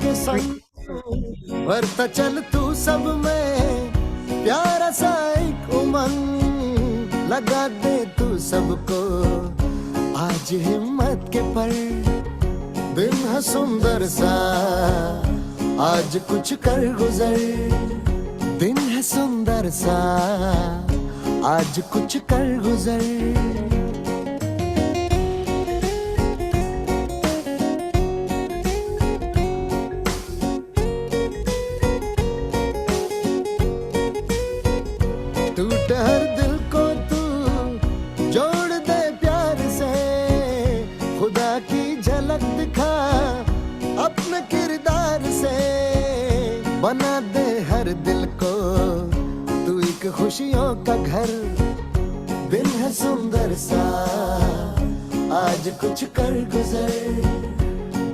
के संग बढ़ता चल तू सब में, प्यारा सा एक उमंग लगा दे तू सबको। आज हिम्मत के पल, दिन है सुंदर सा, आज कुछ कर गुजर। दिन है सुंदर सा, आज कुछ कर गुजर। टूटे हर दिल को तू जोड़ दे प्यार से, खुदा की झलक दिखा अपने किरदार से। बना दे हर दिल को तू एक खुशियों का घर। दिन है सुंदर सा, आज कुछ कर गुजर।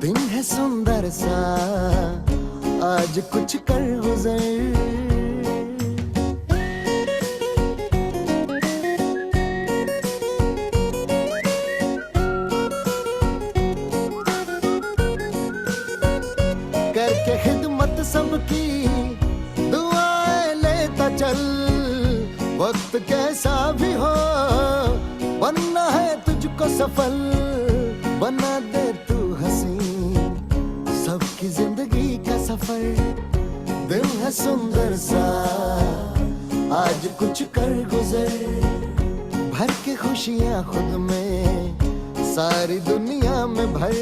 दिन है सुंदर सा, आज कुछ कर गुजर। करके खिदमत सबकी दुआएं लेता चल। वक्त कैसा भी हो बनना है तुझको सफल। बना दे तू हंसी सबकी जिंदगी का सफर। दिन है सुंदर सा, आज कुछ कर गुजर। भर के खुशियां खुद में, सारी दुनिया में भर।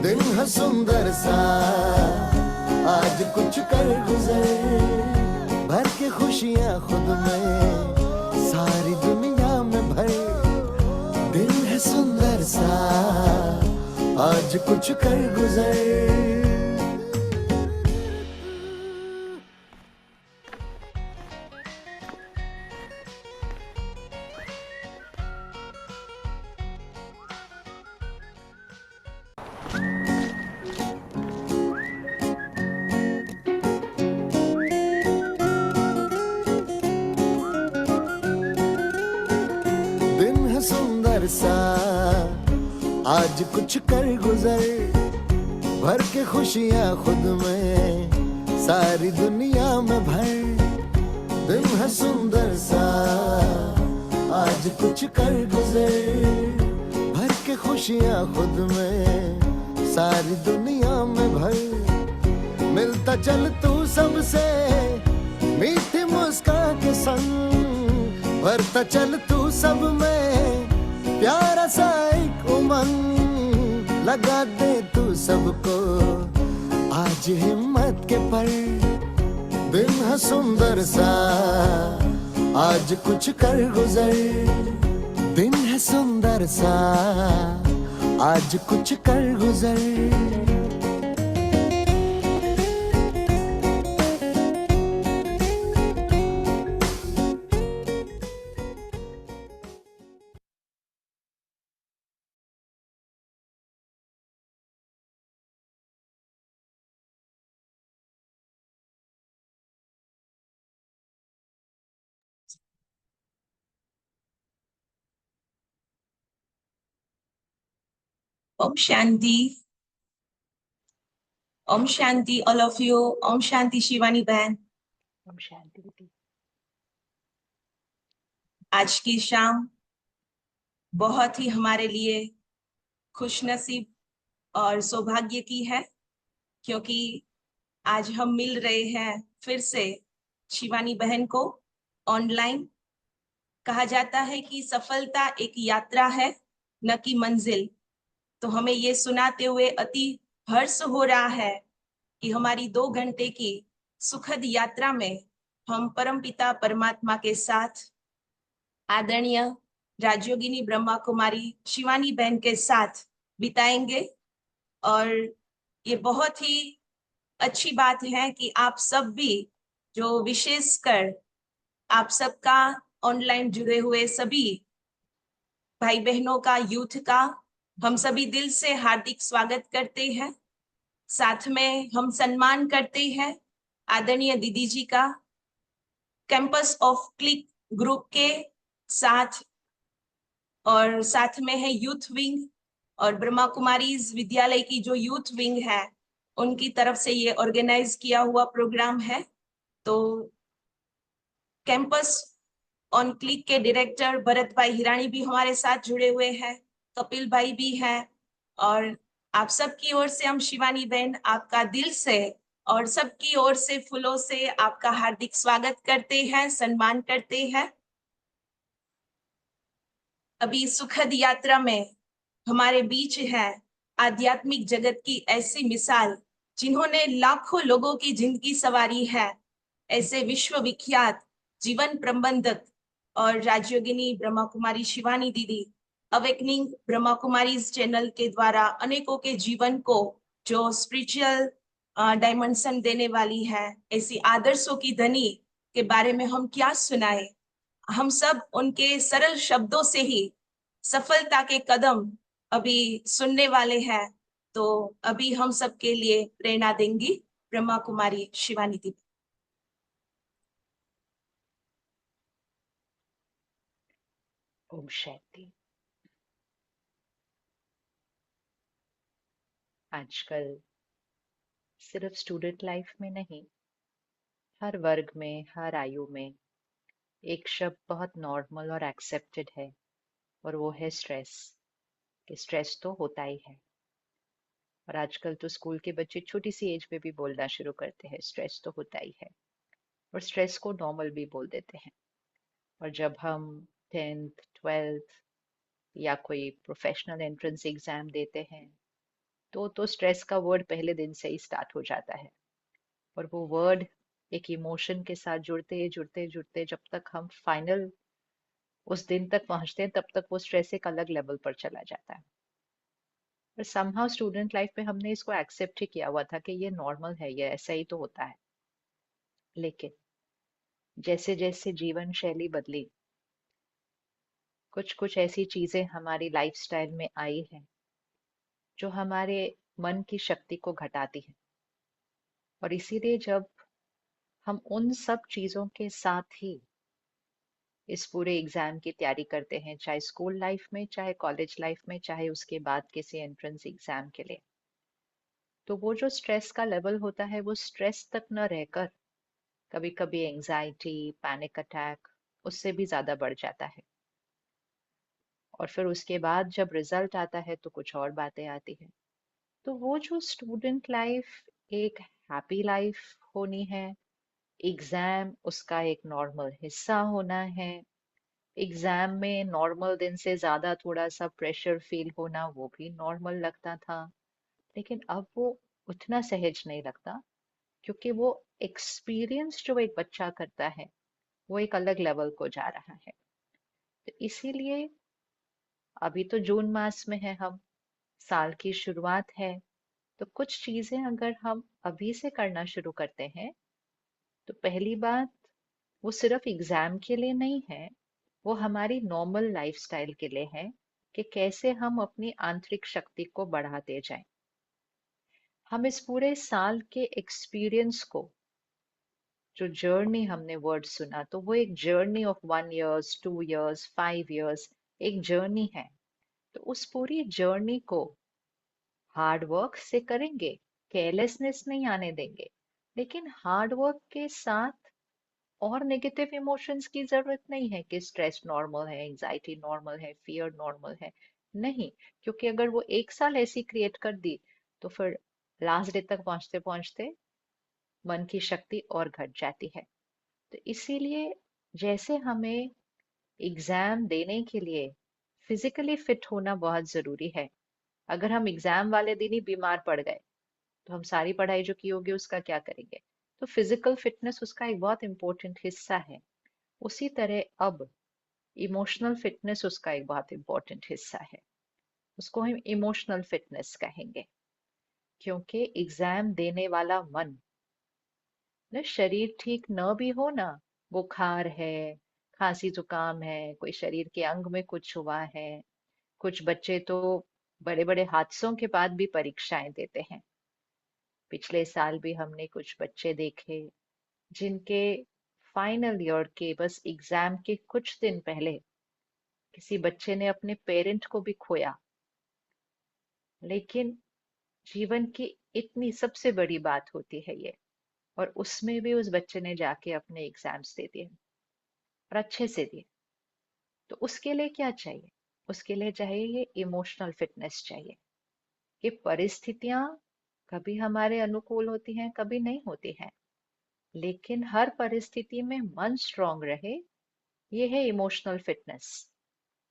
दिन है सुंदर सा, आज कुछ कर गुजर। भर के खुशियां खुद में, सारी दुनिया में भर। दिन है सुंदर सा, आज कुछ कर गुजर। दिन है सुंदर सा, आज कुछ कर गुजर। भर के खुशियां खुद में, सारी दुनिया में भर। दिन है सुंदर सा, आज कुछ कर गुजर। भर के खुशियां खुद में, सारी दुनिया में भर। मिलता चल तू सबसे मीठी मुस्कान के संग। भरता चल तू सब में, प्यारा सा एक उमंग लगा दे तू सबको। आज हिम्मत के पल, दिन है सुंदर सा, आज कुछ कर गुजर। दिन है सुंदर सा, आज कुछ कर गुजर। Om Shanti. Om Shanti, all of you. Om Shanti, Shivani बहन. Om Shanti दीदी। आज की शाम बहुत ही हमारे लिए खुशनसीब और सौभाग्य की है, क्योंकि आज हम मिल रहे हैं फिर से शिवानी बहन को ऑनलाइन। कहा जाता है कि सफलता एक यात्रा है, न कि मंजिल। तो हमें ये सुनाते हुए अति हर्ष हो रहा है कि हमारी 2 घंटे की सुखद यात्रा में हम परमपिता परमात्मा के साथ आदरणीय राजयोगिनी ब्रह्मा कुमारी शिवानी बहन के साथ बिताएंगे। और ये बहुत ही अच्छी बात है कि आप सब भी, जो विशेषकर आप सबका ऑनलाइन जुड़े हुए सभी भाई बहनों का, यूथ का, हम सभी दिल से हार्दिक स्वागत करते हैं। साथ में हम सम्मान करते हैं आदरणीय दीदी जी का, कैंपस ऑफ क्लिक ग्रुप के साथ, और साथ में है यूथ विंग और ब्रह्मा कुमारीज विद्यालय की जो यूथ विंग है, उनकी तरफ से ये ऑर्गेनाइज किया हुआ प्रोग्राम है। तो कैंपस ऑन क्लिक के डायरेक्टर भरत भाई हिरानी भी हमारे साथ जुड़े हुए हैं, कपिल भाई भी हैं, और आप सबकी ओर से हम शिवानी बहन आपका दिल से और सबकी ओर से फूलों से आपका हार्दिक स्वागत करते हैं, सम्मान करते हैं। अभी सुखद यात्रा में हमारे बीच है आध्यात्मिक जगत की ऐसी मिसाल जिन्होंने लाखों लोगों की जिंदगी संवारी है, ऐसे विश्वविख्यात जीवन प्रबंधक और राजयोगिनी ब्रह्मा कुमारी शिवानी दीदी अवेकनिंग ब्रह्मा कुमारी चैनल के द्वारा अनेकों के जीवन को जो स्पिरिचुअल डायमेंशन देने वाली है, ऐसी आदर्शों की धनी के बारे में हम क्या सुनाए। हम सब उनके सरल शब्दों से ही सफलता के कदम अभी सुनने वाले हैं। तो अभी हम सबके लिए प्रेरणा देंगी ब्रह्मा कुमारी शिवानी दीदी। ओम शांति। आजकल सिर्फ स्टूडेंट लाइफ में नहीं, हर वर्ग में, हर आयु में एक शब्द बहुत नॉर्मल और एक्सेप्टेड है, और वो है स्ट्रेस। कि स्ट्रेस तो होता ही है। और आजकल तो स्कूल के बच्चे छोटी सी एज में भी बोलना शुरू करते हैं, स्ट्रेस तो होता ही है। और स्ट्रेस को नॉर्मल भी बोल देते हैं। और जब हम 10th 12th या कोई प्रोफेशनल एंट्रेंस एग्जाम देते हैं, तो स्ट्रेस का वर्ड पहले दिन से ही स्टार्ट हो जाता है। और वो वर्ड एक इमोशन के साथ जुड़ते जुड़ते जुड़ते जब तक हम फाइनल उस दिन तक पहुंचते हैं, तब तक वो स्ट्रेस एक अलग लेवल पर चला जाता है। पर समहाउ स्टूडेंट लाइफ में हमने इसको एक्सेप्ट ही किया हुआ था कि ये नॉर्मल है, ये ऐसा ही तो होता है। लेकिन जैसे जैसे जीवन शैली बदली, कुछ कुछ ऐसी चीजें हमारी लाइफस्टाइल में आई हैं जो हमारे मन की शक्ति को घटाती है। और इसीलिए जब हम उन सब चीजों के साथ ही इस पूरे एग्जाम की तैयारी करते हैं, चाहे स्कूल लाइफ में, चाहे कॉलेज लाइफ में, चाहे उसके बाद किसी एंट्रेंस एग्जाम के लिए, तो वो जो स्ट्रेस का लेवल होता है वो स्ट्रेस तक न रहकर कभी कभी एंजाइटी, पैनिक अटैक उससे भी ज्यादा बढ़ जाता है। और फिर उसके बाद जब रिजल्ट आता है तो कुछ और बातें आती है। तो वो जो स्टूडेंट लाइफ एक हैप्पी लाइफ होनी है, एग्जाम उसका एक नॉर्मल हिस्सा होना है, एग्जाम में नॉर्मल दिन से ज्यादा थोड़ा सा प्रेशर फील होना वो भी नॉर्मल लगता था। लेकिन अब वो उतना सहज नहीं लगता, क्योंकि वो एक्सपीरियंस जो एक बच्चा करता है वो एक अलग लेवल को जा रहा है। तो इसीलिए अभी तो जून मास में है हम, साल की शुरुआत है। तो कुछ चीजें अगर हम अभी से करना शुरू करते हैं, तो पहली बात, वो सिर्फ एग्जाम के लिए नहीं है, वो हमारी नॉर्मल लाइफस्टाइल के लिए है कि कैसे हम अपनी आंतरिक शक्ति को बढ़ाते जाएं। हम इस पूरे साल के एक्सपीरियंस को, जो जर्नी हमने वर्ड सुना, तो वो एक journey of 1 years 2 years 5 years एक जर्नी है। तो उस पूरी जर्नी को हार्ड वर्क से करेंगे, केयरलेसनेस नहीं आने देंगे, लेकिन हार्ड वर्क के साथ और नेगेटिव इमोशंस की जरूरत नहीं है कि स्ट्रेस नॉर्मल है, एंजाइटी नॉर्मल है, फियर नॉर्मल है। नहीं, क्योंकि अगर वो एक साल ऐसी क्रिएट कर दी तो फिर लास्ट डे तक पहुंचते पहुंचते मन की शक्ति और घट जाती है। तो इसीलिए जैसे हमें एग्जाम देने के लिए फिजिकली फिट होना बहुत जरूरी है। अगर हम एग्जाम वाले दिन ही बीमार पड़ गए तो हम सारी पढ़ाई जो की होगी उसका क्या करेंगे। तो फिजिकल फिटनेस उसका एक बहुत इंपॉर्टेंट हिस्सा है। उसी तरह अब इमोशनल फिटनेस उसका एक बहुत इंपॉर्टेंट हिस्सा है। उसको हम इमोशनल फिटनेस कहेंगे, क्योंकि एग्जाम देने वाला मन, न शरीर ठीक न भी हो ना, बुखार है, खांसी जुकाम है, कोई शरीर के अंग में कुछ हुआ है, कुछ बच्चे तो बड़े बड़े हादसों के बाद भी परीक्षाएं देते हैं। पिछले साल भी हमने कुछ बच्चे देखे जिनके फाइनल ईयर के बस एग्जाम के कुछ दिन पहले किसी बच्चे ने अपने पेरेंट को भी खोया। लेकिन जीवन की इतनी सबसे बड़ी बात होती है ये। और उसमें भी उस बच्चे ने जाके अपने एग्जाम्स दे दिए और अच्छे से दिए। तो उसके लिए क्या चाहिए? उसके लिए चाहिए इमोशनल फिटनेस चाहिए कि परिस्थितियां कभी हमारे अनुकूल होती हैं, कभी नहीं होती हैं, लेकिन हर परिस्थिति में मन स्ट्रांग रहे, ये है इमोशनल फिटनेस।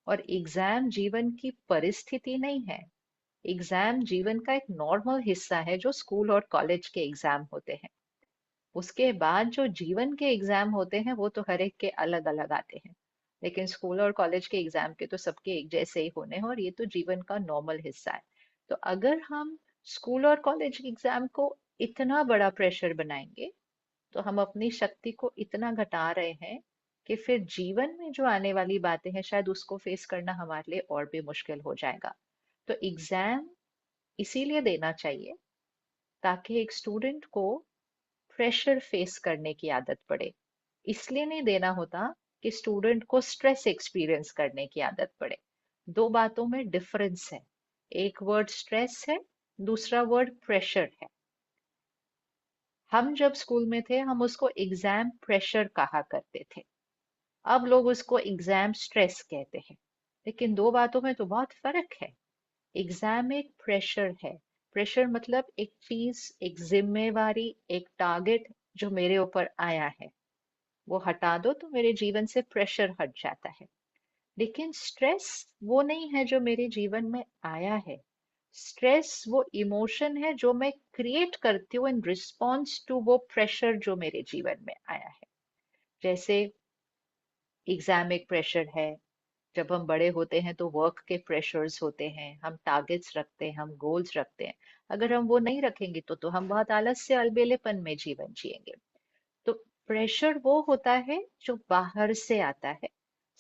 और एग्जाम जीवन की परिस्थिति नहीं है। एग्जाम जीवन का एक नॉर्मल हिस्सा है, जो स्कूल और कॉलेज के एग्जाम होते हैं। उसके बाद जो जीवन के एग्जाम होते हैं वो तो हर एक के अलग अलग आते हैं, लेकिन स्कूल और कॉलेज के एग्जाम के तो सबके एक जैसे ही होने हैं, और ये तो जीवन का नॉर्मल हिस्सा है। तो अगर हम स्कूल और कॉलेज के एग्जाम को इतना बड़ा प्रेशर बनाएंगे, तो हम अपनी शक्ति को इतना घटा रहे हैं कि फिर जीवन में जो आने वाली बातें हैं शायद उसको फेस करना हमारे लिए और भी मुश्किल हो जाएगा। तो एग्जाम इसीलिए देना चाहिए ताकि एक स्टूडेंट को प्रेशर फेस करने की आदत पड़े। इसलिए नहीं देना होता कि स्टूडेंट को स्ट्रेस एक्सपीरियंस करने की आदत पड़े। दो बातों में डिफरेंस है। एक वर्ड स्ट्रेस है, दूसरा वर्ड प्रेशर है। हम जब स्कूल में थे हम उसको एग्जाम प्रेशर कहा करते थे, अब लोग उसको एग्जाम स्ट्रेस कहते हैं। लेकिन दो बातों में तो बहुत फर्क है। एग्जाम एक प्रेशर है। प्रेशर मतलब एक चीज, एक जिम्मेवारी, एक टारगेट जो मेरे ऊपर आया है, वो हटा दो तो मेरे जीवन से प्रेशर हट जाता है। लेकिन स्ट्रेस वो नहीं है जो मेरे जीवन में आया है। स्ट्रेस वो इमोशन है जो मैं क्रिएट करती हूँ इन रिस्पॉन्स टू वो प्रेशर जो मेरे जीवन में आया है। जैसे एग्जाम एक प्रेशर है। जब हम बड़े होते हैं तो वर्क के प्रेशर्स होते हैं, हम टारगेट्स रखते हैं, हम गोल्स रखते हैं। अगर हम वो नहीं रखेंगे तो हम बहुत आलस से अलबेलेपन में जीवन जिएंगे। तो प्रेशर वो होता है जो बाहर से आता है,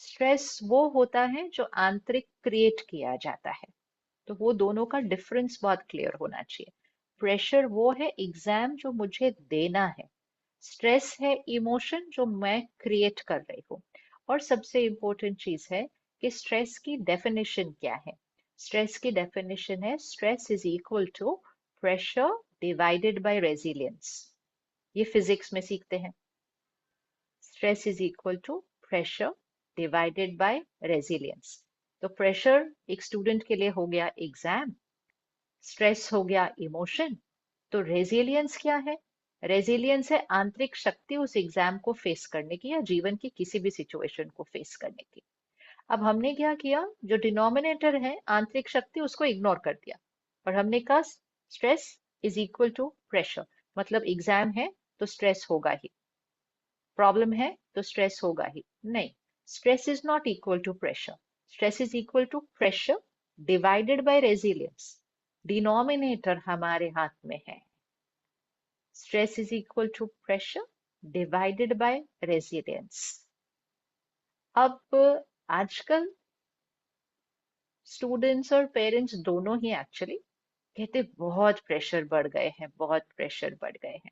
स्ट्रेस वो होता है जो आंतरिक क्रिएट किया जाता है। तो वो दोनों का डिफरेंस बहुत क्लियर होना चाहिए। प्रेशर वो है एग्जाम जो मुझे देना है, स्ट्रेस है इमोशन जो मैं क्रिएट कर रही हूँ। और सबसे इम्पोर्टेंट चीज है कि स्ट्रेस की डेफिनेशन क्या है। स्ट्रेस की डेफिनेशन है stress is equal to pressure divided by resilience. ये फिजिक्स में सीखते हैं। Stress is equal to pressure divided by resilience. तो प्रेशर एक स्टूडेंट के लिए हो गया एग्जाम, स्ट्रेस हो गया इमोशन। तो रेजिलियंस क्या है? रेजिलियंस है आंतरिक शक्ति उस एग्जाम को फेस करने की या जीवन की किसी भी सिचुएशन को फेस करने की। अब हमने क्या किया, जो डिनोमिनेटर है आंतरिक शक्ति उसको इग्नोर कर दिया और हमने कहा stress is equal to pressure. मतलब एग्जाम है तो स्ट्रेस होगा ही, प्रॉब्लम है तो स्ट्रेस होगा ही। नहीं, stress is not equal to pressure. Stress is equal to pressure divided by resilience. Denominator हमारे हाथ में है। Stress is equal to pressure divided by resilience. अब आजकल स्टूडेंट्स और पेरेंट्स दोनों ही एक्चुअली कहते बहुत प्रेशर बढ़ गए हैं, बहुत प्रेशर बढ़ गए हैं।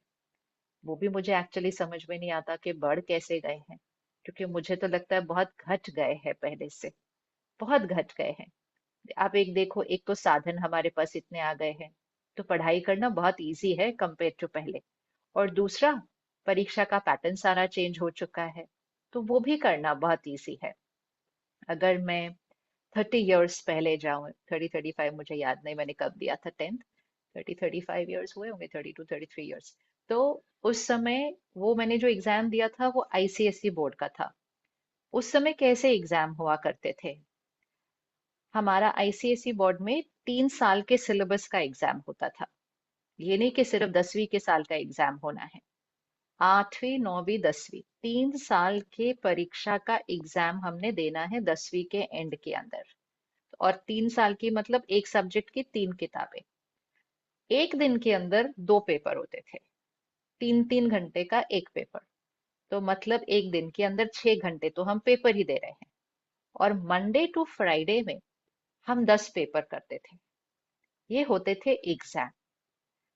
वो भी मुझे एक्चुअली समझ में नहीं आता कि बढ़ कैसे गए हैं, क्योंकि मुझे तो लगता है बहुत घट गए हैं, पहले से बहुत घट गए हैं। आप एक देखो, एक तो साधन हमारे पास इतने आ गए हैं तो पढ़ाई करना बहुत इजी है कंपेयर टू पहले। और दूसरा, परीक्षा का पैटर्न सारा चेंज हो चुका है, तो वो भी करना बहुत इजी है। अगर मैं 30 इयर्स पहले जाऊं, 30-35, मुझे याद नहीं मैंने कब दिया था 10th, 30-35 इयर्स हुए होंगे, 32-33 इयर्स। तो उस समय वो मैंने जो एग्जाम दिया था वो आईसीएसई बोर्ड का था। उस समय कैसे एग्जाम हुआ करते थे? हमारा आईसीएसई बोर्ड में 3 साल के सिलेबस का एग्जाम होता था। ये नहीं कि सिर्फ 10वीं के साल का एग्जाम होना है। 8वीं, 9वीं, 10वीं, 3 साल के परीक्षा का एग्जाम हमने देना है 10वीं के एंड के अंदर। और 3 साल की मतलब एक सब्जेक्ट की 3 किताबें। एक दिन के अंदर 2 पेपर होते थे, 3-3 घंटे का एक पेपर। तो मतलब एक दिन के अंदर 6 घंटे तो हम पेपर ही दे रहे हैं। और मंडे टू फ्राइडे में हम 10 पेपर करते थे। ये होते थे एग्जाम।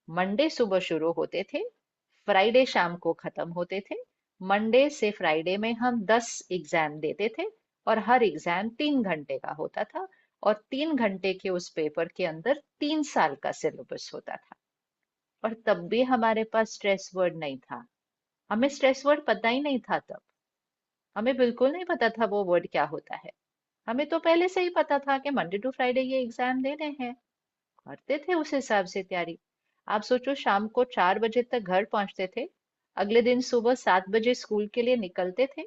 मंडे सुबह शुरू होते थे, फ्राइडे शाम को खत्म होते थे। मंडे से फ्राइडे में हम 10 एग्जाम देते थे और हर एग्जाम 3 घंटे का होता था। और 3 घंटे के उस पेपर के अंदर 3 साल का सिलेबस होता था। और तब भी हमारे पास स्ट्रेस वर्ड नहीं था। हमें स्ट्रेस वर्ड पता ही नहीं था तब। हमें बिल्कुल नहीं पता था वो वर्ड क्या होता है। हमें तो पहले से ही पता था कि मंडे टू फ्राइडे ये एग्जाम देने हैं, करते थे उस हिसाब से तैयारी। आप सोचो, शाम को 4 बजे तक घर पहुंचते थे, अगले दिन सुबह 7 बजे स्कूल के लिए निकलते थे।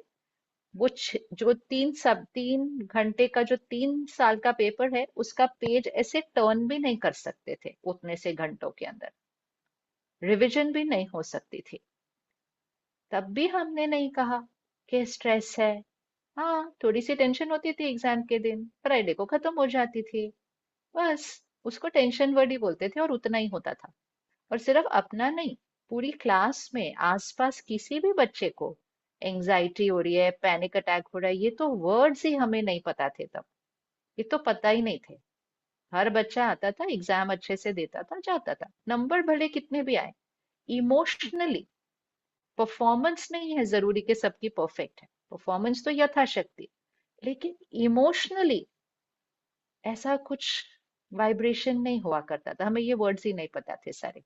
वो जो 3 घंटे का जो 3 साल का पेपर है, उसका पेज ऐसे टर्न भी नहीं कर सकते थे उतने से घंटों के अंदर। रिवीजन भी नहीं हो सकती थी। तब भी हमने नहीं कहा कि स्ट्रेस है। हाँ, थोड़ी सी टेंशन होती थी एग्जाम के दिन, फ्राइडे को खत्म हो जाती थी, बस। उसको टेंशन वर्ड ही बोलते थे और उतना ही होता था। और सिर्फ अपना नहीं, पूरी क्लास में आसपास किसी भी बच्चे को एंजाइटी हो रही है, पैनिक अटैक हो रहा है, ये तो वर्ड्स ही हमें नहीं पता थे तब। ये तो पता ही नहीं थे। हर बच्चा आता था, एग्जाम अच्छे से देता था, जाता था, नंबर भले कितने भी आए। इमोशनली परफॉर्मेंस नहीं है जरूरी कि सबकी परफेक्ट है, परफॉर्मेंस तो यथाशक्ति, लेकिन इमोशनली ऐसा कुछ वाइब्रेशन नहीं हुआ करता था। हमें ये वर्ड्स ही नहीं पता थे सारे।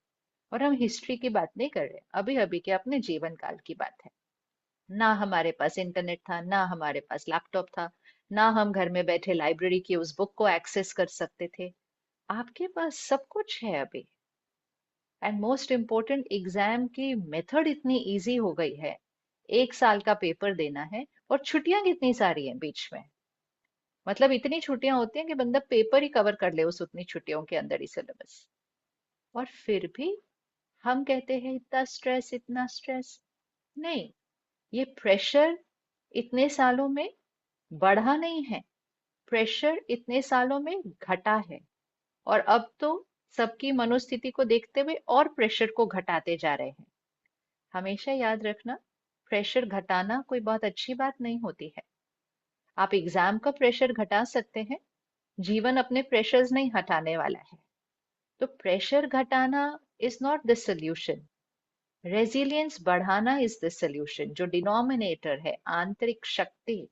और हम हिस्ट्री की बात नहीं कर रहे, अभी अभी के अपने जीवन काल की बात है। ना हमारे पास इंटरनेट था, ना हमारे पास लैपटॉप था, ना हम घर में बैठे लाइब्रेरी की उस बुक को एक्सेस कर सकते थे। आपके पास सब कुछ है अभी। एंड मोस्ट इम्पोर्टेंट, एग्जाम की मेथड इतनी इजी हो गई है। 1 साल का पेपर देना है और छुट्टियां कितनी सारी हैं बीच में। मतलब इतनी छुट्टियां होती हैं कि बंदा पेपर ही कवर कर ले उस उतनी छुट्टियों के अंदर ही, सिलेबस। और फिर भी हम कहते हैं इतना स्ट्रेस, इतना स्ट्रेस। नहीं, ये प्रेशर इतने सालों में बढ़ा नहीं है, प्रेशर इतने सालों में घटा है। और अब तो सबकी मनोस्थिति को देखते हुए और प्रेशर को घटाते जा रहे हैं। हमेशा याद रखना, प्रेशर घटाना कोई बहुत अच्छी बात नहीं होती है। आप एग्जाम का प्रेशर घटा सकते हैं, जीवन अपने प्रेशर्स नहीं हटाने वाला है। तो प्रेशर घटाना is not the solution, resilience बढ़ाना इज द सोल्यूशन। जो डिनोमिनेटर है, आंतरिक शक्ति,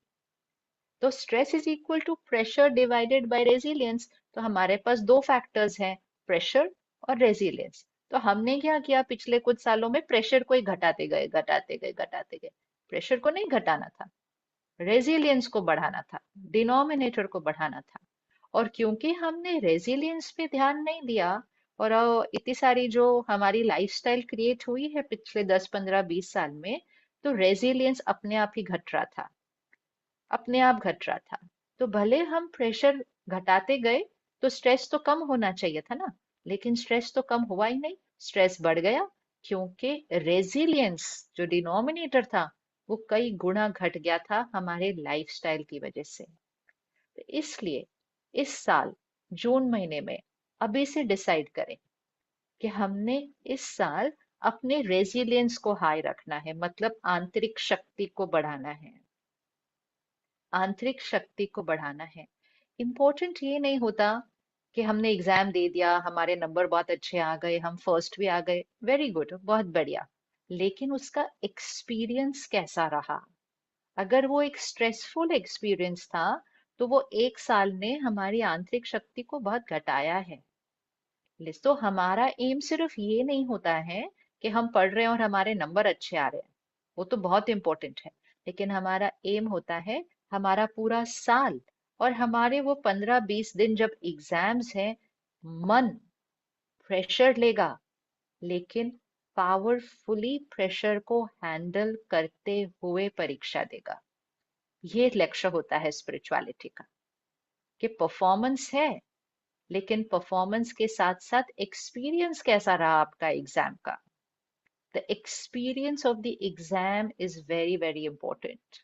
तो stress is equal to pressure divided by resilience. तो हमारे पास दो फैक्टर्स हैं, प्रेशर और रेजिलियंस। तो हमने क्या किया पिछले कुछ सालों में, प्रेशर को ही घटाते गए, घटाते गए, घटाते गए। प्रेशर को नहीं घटाना था, रेजिलियंस को बढ़ाना था, डिनोमिनेटर को बढ़ाना था। और क्योंकि हमने रेजिलियंस पे ध्यान नहीं दिया, और इतनी सारी जो हमारी लाइफस्टाइल क्रिएट हुई है पिछले 10, 15, 20 साल में, तो रेजिलियंस अपने आप ही घट रहा था, अपने आप घट रहा था। तो भले हम प्रेशर घटाते गए, तो स्ट्रेस तो कम होना चाहिए था ना। लेकिन स्ट्रेस तो कम हुआ ही नहीं, स्ट्रेस बढ़ गया। क्योंकि रेजिलियंस जो डिनोमिनेटर था, वो कई गुना घट गया था हमारे लाइफस्टाइल की वजह से। तो इसलिए इस साल जून महीने में अभी से डिसाइड करें कि हमने इस साल अपने रेजिलियंस को हाई रखना है, मतलब आंतरिक शक्ति को बढ़ाना है। आंतरिक शक्ति को बढ़ाना है। इम्पोर्टेंट ये नहीं होता कि हमने एग्जाम दे दिया, हमारे नंबर बहुत अच्छे आ गए, हम फर्स्ट भी आ गए, वेरी गुड, बहुत बढ़िया। लेकिन उसका एक्सपीरियंस कैसा रहा? अगर वो एक स्ट्रेसफुल एक्सपीरियंस था, तो वो 1 साल ने हमारी आंतरिक शक्ति को बहुत घटाया है। तो हमारा एम सिर्फ ये नहीं होता है कि हम पढ़ रहे हैं और हमारे नंबर अच्छे आ रहे हैं, वो तो बहुत इंपॉर्टेंट है। लेकिन हमारा एम होता है हमारा पूरा साल, और हमारे वो 15, 20 दिन जब एग्जाम्स हैं, मन प्रेशर लेगा, लेकिन पावरफुली प्रेशर को हैंडल करते हुए परीक्षा देगा। ये लक्ष्य होता है स्पिरिचुअलिटी का, कि परफॉर्मेंस है, लेकिन परफॉर्मेंस के साथ साथ एक्सपीरियंस कैसा रहा आपका एग्जाम का। The experience of the exam is very very important.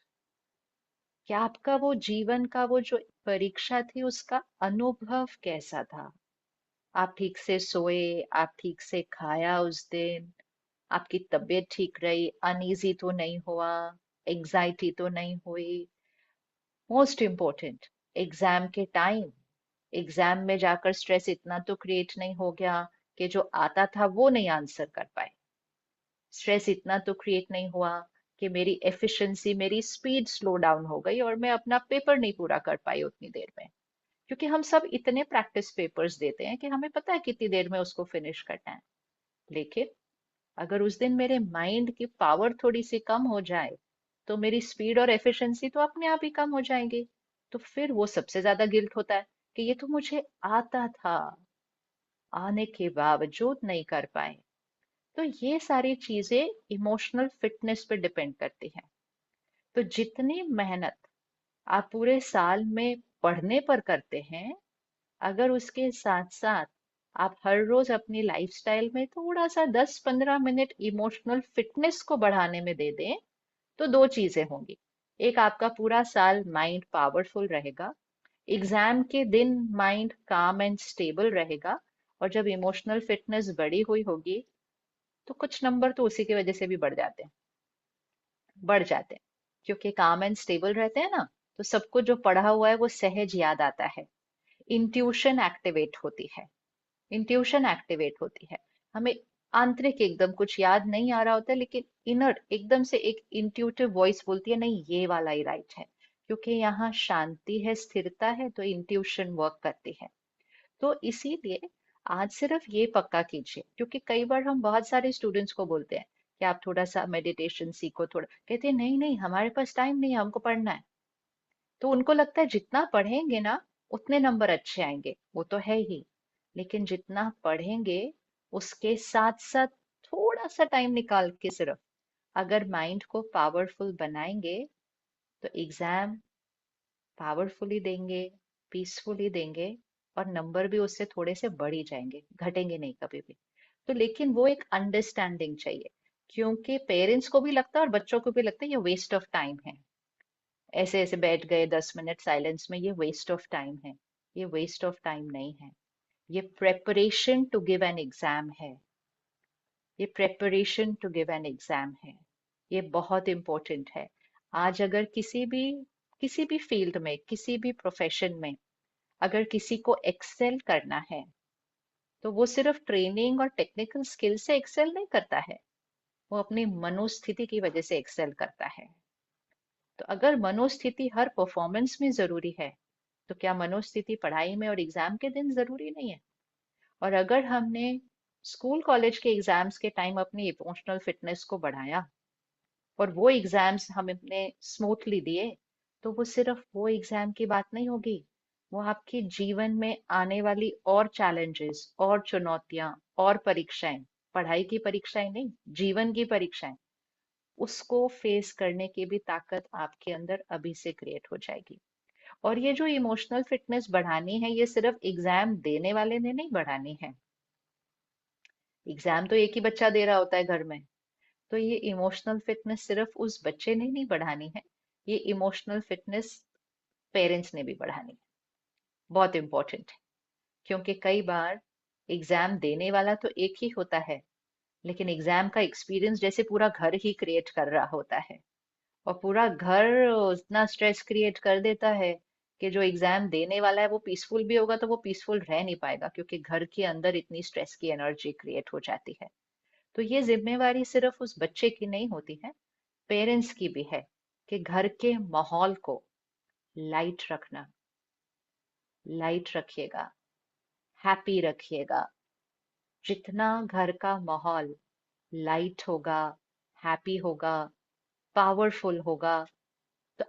कि आपका वो जीवन का वो जो परीक्षा थी, उसका अनुभव कैसा था? आप ठीक से सोए, आप ठीक से खाया उस दिन, आपकी तबीयत ठीक रही, अनईजी तो नहीं हुआ, एंजाइटी तो नहीं हुई। मोस्ट इम्पोर्टेंट, एग्जाम के टाइम, एग्जाम में जाकर स्ट्रेस इतना तो क्रिएट नहीं हो गया कि जो आता था वो नहीं आंसर कर पाए। स्ट्रेस इतना तो क्रिएट नहीं हुआ कि मेरी एफिशिएंसी, मेरी स्पीड स्लो डाउन हो गई और मैं अपना पेपर नहीं पूरा कर पाई उतनी देर में। क्योंकि हम सब इतने प्रैक्टिस पेपर्स देते हैं कि हमें पता है कितनी देर में उसको फिनिश करना है। लेकिन अगर उस दिन मेरे माइंड की पावर थोड़ी सी कम हो जाए तो मेरी स्पीड और एफिशिएंसी तो अपने आप ही कम हो जाएंगी। तो फिर वो सबसे ज्यादा गिल्ट होता है कि ये तो मुझे आता था, आने के बावजूद नहीं कर पाए। तो ये सारी चीजें इमोशनल फिटनेस पे डिपेंड करती है। तो जितनी मेहनत आप पूरे साल में पढ़ने पर करते हैं, अगर उसके साथ साथ आप हर रोज अपनी लाइफस्टाइल में थोड़ा सा 10-15 मिनट इमोशनल फिटनेस को बढ़ाने में दे दें, तो दो चीजें होंगी। एक, आपका पूरा साल माइंड पावरफुल रहेगा, एग्जाम के दिन माइंड काम एंड स्टेबल रहेगा, और जब इमोशनल फिटनेस बढ़ी हुई होगी तो कुछ नंबर तो उसी की वजह से भी बढ़ जाते हैं, क्योंकि काम एंड स्टेबल रहते हैं ना, तो सबको जो पढ़ा हुआ है वो सहज याद आता है। इंट्यूशन एक्टिवेट होती है। इंट्यूशन एक्टिवेट होती है। हमें आंतरिक एकदम कुछ याद नहीं आ रहा होता है, लेकिन इनर एकदम से एक इंट्यूटिव वॉइस बोलती है नहीं ये वाला ही राइट है। क्योंकि यहाँ शांति है, स्थिरता है, तो इंट्यूशन वर्क करती है। तो इसीलिए आज सिर्फ ये पक्का कीजिए, क्योंकि कई बार हम बहुत सारे स्टूडेंट्स को बोलते हैं कि आप थोड़ा सा मेडिटेशन सीखो, थोड़ा कहते हैं नहीं नहीं हमारे पास टाइम नहीं है, हमको पढ़ना है। तो उनको लगता है जितना पढ़ेंगे ना उतने नंबर अच्छे आएंगे, वो तो है ही। लेकिन जितना पढ़ेंगे उसके साथ साथ थोड़ा सा टाइम निकाल के सिर्फ अगर माइंड को पावरफुल बनाएंगे, तो एग्जाम पावरफुली देंगे, पीसफुली देंगे, और नंबर भी उससे थोड़े से बढ़ ही जाएंगे, घटेंगे नहीं कभी भी। तो लेकिन वो एक अंडरस्टैंडिंग चाहिए, क्योंकि पेरेंट्स को भी लगता है और बच्चों को भी लगता है ये वेस्ट ऑफ टाइम है। ऐसे ऐसे बैठ गए 10 मिनट साइलेंस में, ये वेस्ट ऑफ टाइम है। ये वेस्ट ऑफ टाइम नहीं है, ये preparation to give an exam है। ये preparation to give an exam है। ये बहुत इंपॉर्टेंट है। आज अगर किसी भी फील्ड में, किसी भी प्रोफेशन में अगर किसी को एक्सेल करना है, तो वो सिर्फ ट्रेनिंग और टेक्निकल स्किल से एक्सेल नहीं करता है, वो अपनी मनोस्थिति की वजह से एक्सेल करता है। तो अगर मनोस्थिति हर परफॉर्मेंस में जरूरी है, तो क्या मनोस्थिति पढ़ाई में और एग्जाम के दिन जरूरी नहीं है? और अगर हमने स्कूल कॉलेज के एग्जाम्स के टाइम अपनी इमोशनल फिटनेस को बढ़ाया और वो एग्जाम्स हमने स्मूथली दिए, तो वो सिर्फ वो एग्जाम की बात नहीं होगी, वो आपके जीवन में आने वाली और चैलेंजेस और चुनौतियां और परीक्षाएं, पढ़ाई की परीक्षाएं नहीं, जीवन की परीक्षाएं, उसको फेस करने की भी ताकत आपके अंदर अभी से क्रिएट हो जाएगी। और ये जो इमोशनल फिटनेस बढ़ानी है, ये सिर्फ एग्जाम देने वाले ने नहीं बढ़ानी है। एग्जाम तो एक ही बच्चा दे रहा होता है घर में। तो ये इमोशनल फिटनेस सिर्फ उस बच्चे ने नहीं बढ़ानी है, ये इमोशनल फिटनेस पेरेंट्स ने भी बढ़ानी है। बहुत इंपॉर्टेंट है, क्योंकि कई बार एग्जाम देने वाला तो एक ही होता है, लेकिन एग्जाम का एक्सपीरियंस जैसे पूरा घर ही क्रिएट कर रहा होता है, और पूरा घर इतना स्ट्रेस क्रिएट कर देता है कि जो एग्जाम देने वाला है वो पीसफुल भी होगा तो वो पीसफुल रह नहीं पाएगा, क्योंकि घर के अंदर इतनी स्ट्रेस की एनर्जी क्रिएट हो जाती है। तो ये जिम्मेवारी सिर्फ उस बच्चे की नहीं होती है, पेरेंट्स की भी है, कि घर के माहौल को लाइट रखना। लाइट रखिएगा, हैप्पी रखिएगा। जितना घर का माहौल लाइट होगा, हैप्पी होगा, पावरफुल होगा, तो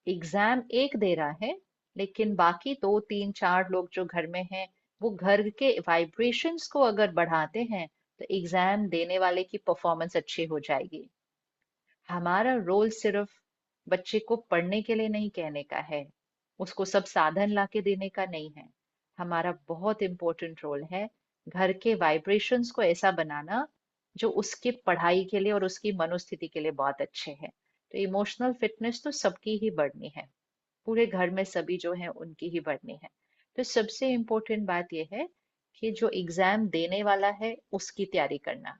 एग्जाम एक दे रहा है, लेकिन बाकी 2-3-4 लोग जो घर में हैं, वो घर के वाइब्रेशंस को अगर बढ़ाते हैं, तो एग्जाम देने वाले की परफॉर्मेंस अच्छी हो जाएगी। हमारा रोल सिर्फ बच्चे को पढ़ने के लिए नहीं कहने का है, उसको सब साधन लाके देने का नहीं है। हमारा बहुत इंपॉर्टेंट रोल है घर के वाइब्रेशंस को ऐसा बनाना जो उसकी पढ़ाई के लिए और उसकी मनोस्थिति के लिए बहुत अच्छे हैं। तो इमोशनल फिटनेस तो सबकी ही बढ़नी है, पूरे घर में सभी जो है उनकी ही बढ़नी है। तो सबसे इम्पोर्टेंट बात यह है कि जो एग्जाम देने वाला है उसकी तैयारी करना।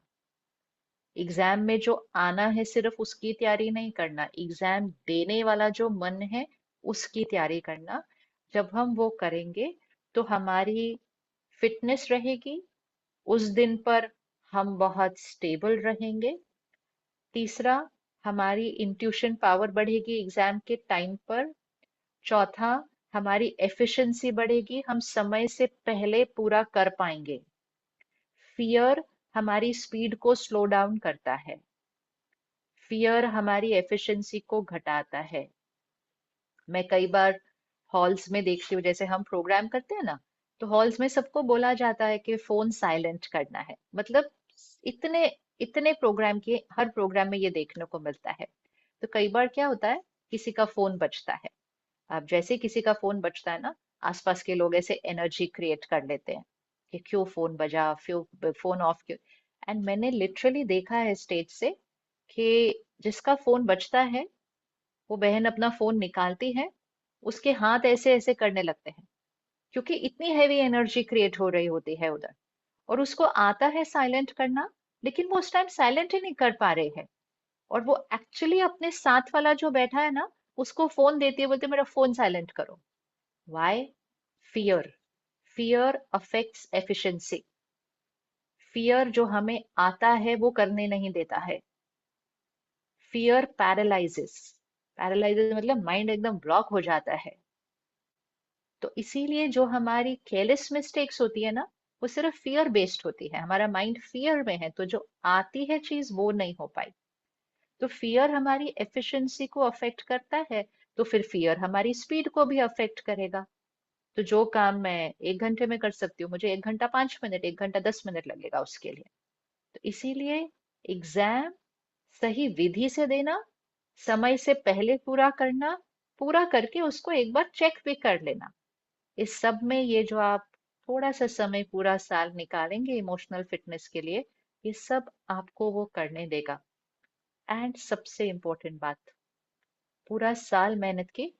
एग्जाम में जो आना है सिर्फ उसकी तैयारी नहीं करना, एग्जाम देने वाला जो मन है उसकी तैयारी करना। जब हम वो करेंगे तो हमारी फिटनेस रहेगी, उस दिन पर हम बहुत स्टेबल रहेंगे। तीसरा, हमारी इंट्यूशन पावर बढ़ेगी एग्जाम के टाइम पर। चौथा, हमारी एफिशिएंसी बढ़ेगी, हम समय से पहले पूरा कर पाएंगे। फियर हमारी स्पीड को स्लो डाउन करता है। फियर हमारी एफिशिएंसी को घटाता है। मैं कई बार हॉल्स में देखती हूँ, जैसे हम प्रोग्राम करते हैं ना, तो हॉल्स में सबको बोला जाता है कि फोन साइलेंट करना है। मतलब इतने इतने प्रोग्राम के हर प्रोग्राम में ये देखने को मिलता है। तो कई बार क्या होता है, किसी का फोन बजता है। अब जैसे ही किसी का फोन बजता है ना, आसपास के लोग ऐसे एनर्जी क्रिएट कर लेते हैं कि क्यों फोन बजा, क्यों फोन ऑफ क्यों। एंड मैंने लिटरली देखा है स्टेज से कि जिसका फोन बजता है, वो बहन अपना फोन निकालती है, उसके हाथ ऐसे ऐसे करने लगते हैं, क्योंकि इतनी हैवी एनर्जी क्रिएट हो रही होती है उधर। और उसको आता है साइलेंट करना, लेकिन वो उस टाइम साइलेंट ही नहीं कर पा रहे हैं। और वो एक्चुअली अपने साथ वाला जो बैठा है ना, उसको फोन देती है, बोलते मेरा फोन साइलेंट करो। Why? Fear. Fear affects efficiency. Fear जो हमें आता है वो करने नहीं देता है। Fear paralyses. पैरालाइजेस मतलब माइंड एकदम ब्लॉक हो जाता है। तो इसीलिए जो हमारी केयरलेस मिस्टेक्स होती है ना, वो सिर्फ फियर बेस्ड होती है। हमारा माइंड फियर में है, तो जो आती है चीज वो नहीं हो पाई। तो फियर हमारी एफिशिएंसी को अफेक्ट करता है, तो फिर फियर हमारी स्पीड को भी अफेक्ट करेगा। तो जो काम मैं 1 घंटे में कर सकती हूँ, मुझे 1 घंटा 5 मिनट, 1 घंटा 10 मिनट लगेगा उसके लिए। तो इसीलिए एग्जाम सही विधि से देना, समय से पहले पूरा करना, पूरा करके उसको एक बार चेक भी कर लेना। इस सब में ये जो आप थोड़ा सा समय पूरा साल निकालेंगे इमोशनल फिटनेस के लिए, ये सब आपको वो करने देगा। एंड सबसे इम्पोर्टेंट बात, पूरा साल मेहनत की,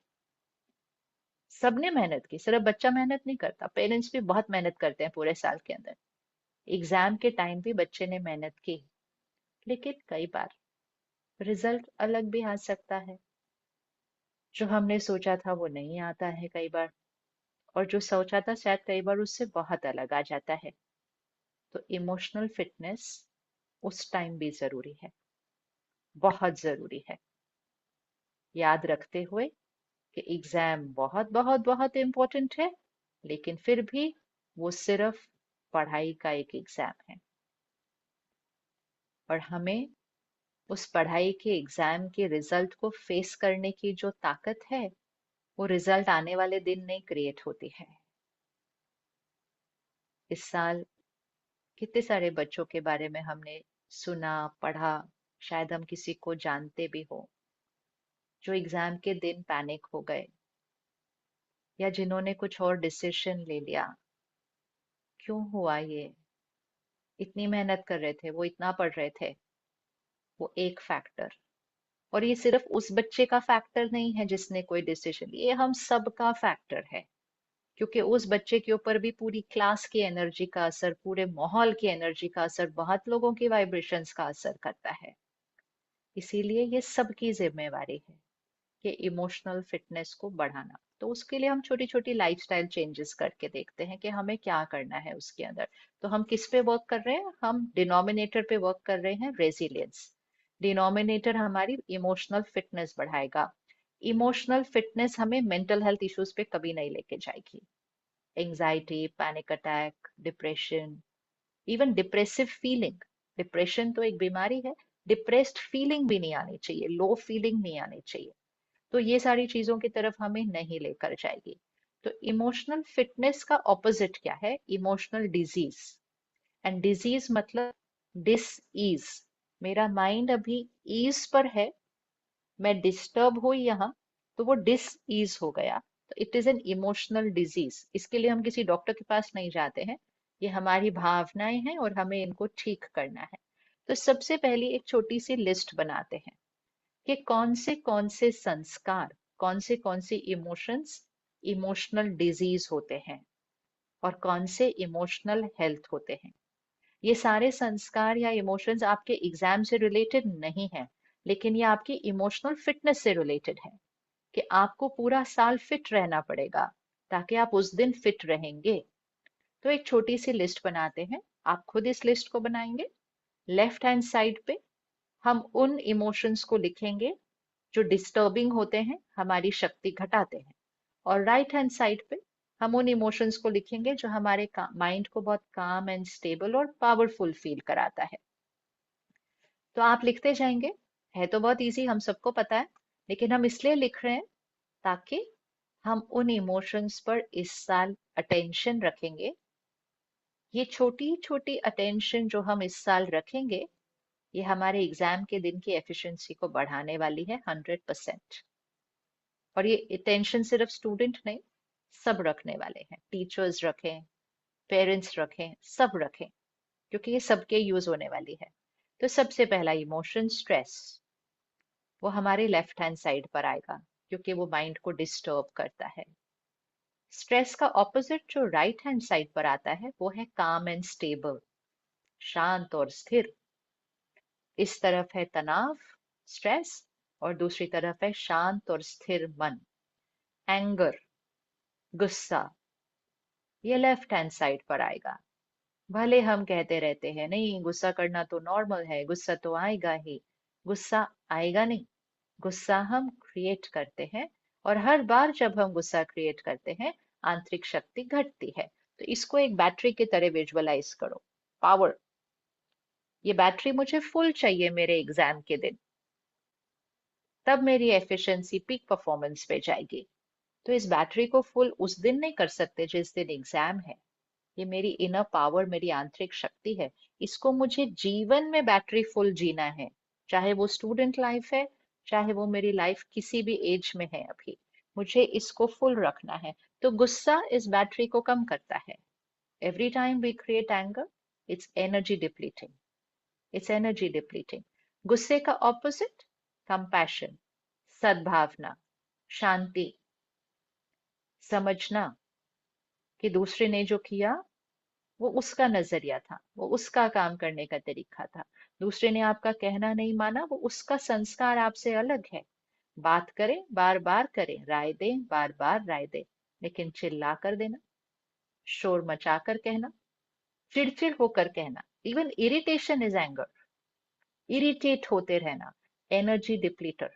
सबने मेहनत की, सिर्फ बच्चा मेहनत नहीं करता, पेरेंट्स भी बहुत मेहनत करते हैं पूरे साल के अंदर। एग्जाम के टाइम भी बच्चे ने मेहनत की, लेकिन कई बार रिजल्ट अलग भी आ सकता है। जो हमने सोचा था वो नहीं आता है कई बार, और जो सोचा था शायद कई बार उससे बहुत अलग आ जाता है। तो इमोशनल फिटनेस उस टाइम भी जरूरी है, बहुत जरूरी है। याद रखते हुए कि एग्जाम बहुत बहुत बहुत इम्पोर्टेंट है, लेकिन फिर भी वो सिर्फ पढ़ाई का एक एग्जाम है। और हमें उस पढ़ाई के एग्जाम के रिजल्ट को फेस करने की जो ताकत है, वो रिजल्ट आने वाले दिन नहीं क्रिएट होती है। इस साल कितने सारे बच्चों के बारे में हमने सुना, पढ़ा, शायद हम किसी को जानते भी हो, जो एग्जाम के दिन पैनिक हो गए, या जिन्होंने कुछ और डिसीजन ले लिया। क्यों हुआ ये? इतनी मेहनत कर रहे थे, वो इतना पढ़ रहे थे, वो एक फैक्टर। और ये सिर्फ उस बच्चे का फैक्टर नहीं है जिसने कोई डिसीजन लिया, ये हम सबका फैक्टर है। क्योंकि उस बच्चे के ऊपर भी पूरी क्लास की एनर्जी का असर, पूरे माहौल की एनर्जी का असर, बहुत लोगों की वाइब्रेशंस का असर करता है। इसीलिए ये सबकी जिम्मेवारी है कि इमोशनल फिटनेस को बढ़ाना। तो उसके लिए हम छोटी छोटी लाइफस्टाइल चेंजेस करके देखते हैं कि हमें क्या करना है उसके अंदर। तो हम किस पे वर्क कर रहे हैं? हम डिनोमिनेटर पे वर्क कर रहे हैं, रेजिलियंस। डिनोमिनेटर हमारी इमोशनल फिटनेस बढ़ाएगा। इमोशनल फिटनेस हमें मेंटल हेल्थ इश्यूज पे कभी नहीं लेके जाएगी। Anxiety, panic attack, depression, even depressive feeling. Depression तो एक बीमारी है, डिप्रेस्ड फीलिंग भी नहीं आनी चाहिए, लो फीलिंग नहीं आनी चाहिए। तो ये सारी चीजों की तरफ हमें नहीं लेकर जाएगी। तो इमोशनल फिटनेस का ऑपोजिट क्या है? Emotional disease. एंड डिजीज मतलब डिस ईज। मेरा माइंड अभी ईज पर है, मैं डिस्टर्ब हुई यहाँ, तो वो डिस ईज हो गया। तो it is an emotional disease. इसके लिए हम किसी डॉक्टर के पास नहीं जाते हैं, ये हमारी भावनाएं हैं और हमें इनको ठीक करना है। तो सबसे पहली एक छोटी सी लिस्ट बनाते हैं कि कौन से संस्कार, कौन से इमोशंस इमोशनल डिजीज होते हैं, और कौन से इमोशनल हेल्थ होते हैं। ये सारे संस्कार या इमोशंस आपके एग्जाम से रिलेटेड नहीं है, लेकिन ये आपकी इमोशनल फिटनेस से रिलेटेड है, कि आपको पूरा साल फिट रहना पड़ेगा ताकि आप उस दिन फिट रहेंगे। तो एक छोटी सी लिस्ट बनाते हैं, आप खुद इस लिस्ट को बनाएंगे। लेफ्ट हैंड साइड पे हम उन इमोशंस को लिखेंगे जो डिस्टर्बिंग होते हैं, हमारी शक्ति घटाते हैं। और राइट हैंड साइड पे हम उन इमोशंस को लिखेंगे जो हमारे माइंड को बहुत काम एंड स्टेबल और पावरफुल फील कराता है। तो आप लिखते जाएंगे। है तो बहुत इजी, हम सबको पता है, लेकिन हम इसलिए लिख रहे हैं ताकि हम उन इमोशंस पर इस साल अटेंशन रखेंगे। ये छोटी छोटी अटेंशन जो हम इस साल रखेंगे, ये हमारे एग्जाम के दिन की एफिशिएंसी को बढ़ाने वाली है 100%। और ये अटेंशन सिर्फ स्टूडेंट नहीं, सब रखने वाले हैं। टीचर्स रखें, पेरेंट्स रखें, सब रखें, क्योंकि ये सबके यूज होने वाली है। तो सबसे पहला इमोशन स्ट्रेस, वो हमारे लेफ्ट हैंड साइड पर आएगा क्योंकि वो माइंड को डिस्टर्ब करता है। स्ट्रेस का ऑपोजिट जो राइट हैंड साइड पर आता है वो है काम एंड स्टेबल, शांत और स्थिर। इस तरफ है तनाव, स्ट्रेस, और दूसरी तरफ है शांत और स्थिर मन, एंगर, गुस्सा। ये लेफ्ट हैंड साइड पर आएगा। भले हम कहते रहते हैं नहीं गुस्सा करना तो नॉर्मल है, गुस्सा तो आएगा ही। गुस्सा आएगा नहीं, गुस्सा हम क्रिएट करते हैं, और हर बार जब हम गुस्सा क्रिएट करते हैं आंतरिक शक्ति घटती है। तो इसको एक बैटरी की तरह विजुअलाइज करो। पावर, ये बैटरी मुझे फुल चाहिए मेरे एग्जाम के दिन, तब मेरी एफिशिएंसी पीक परफॉर्मेंस पे जाएगी। तो इस बैटरी को फुल उस दिन नहीं कर सकते जिस दिन एग्जाम है। ये मेरी इनर पावर, मेरी आंतरिक शक्ति है। इसको मुझे जीवन में बैटरी फुल जीना है, चाहे वो स्टूडेंट लाइफ है, चाहे वो मेरी लाइफ किसी भी एज में है अभी, मुझे इसको फुल रखना है। तो गुस्सा इस बैटरी को कम करता है। Every time we create anger, it's energy depleting, it's energy depleting. गुस्से का ऑपोजिट कंपैशन, सद्भावना, शांति, समझना कि दूसरे ने जो किया वो उसका नजरिया था, वो उसका काम करने का तरीका था। दूसरे ने आपका कहना नहीं माना, वो उसका संस्कार आपसे अलग है। बात करें, बार बार करें, राय दें, बार बार राय दें, लेकिन चिल्ला कर देना, शोर मचा कर कहना, चिड़चिड़ होकर कहना, even irritation is anger, irritate होते रहना, एनर्जी डिप्लीटर।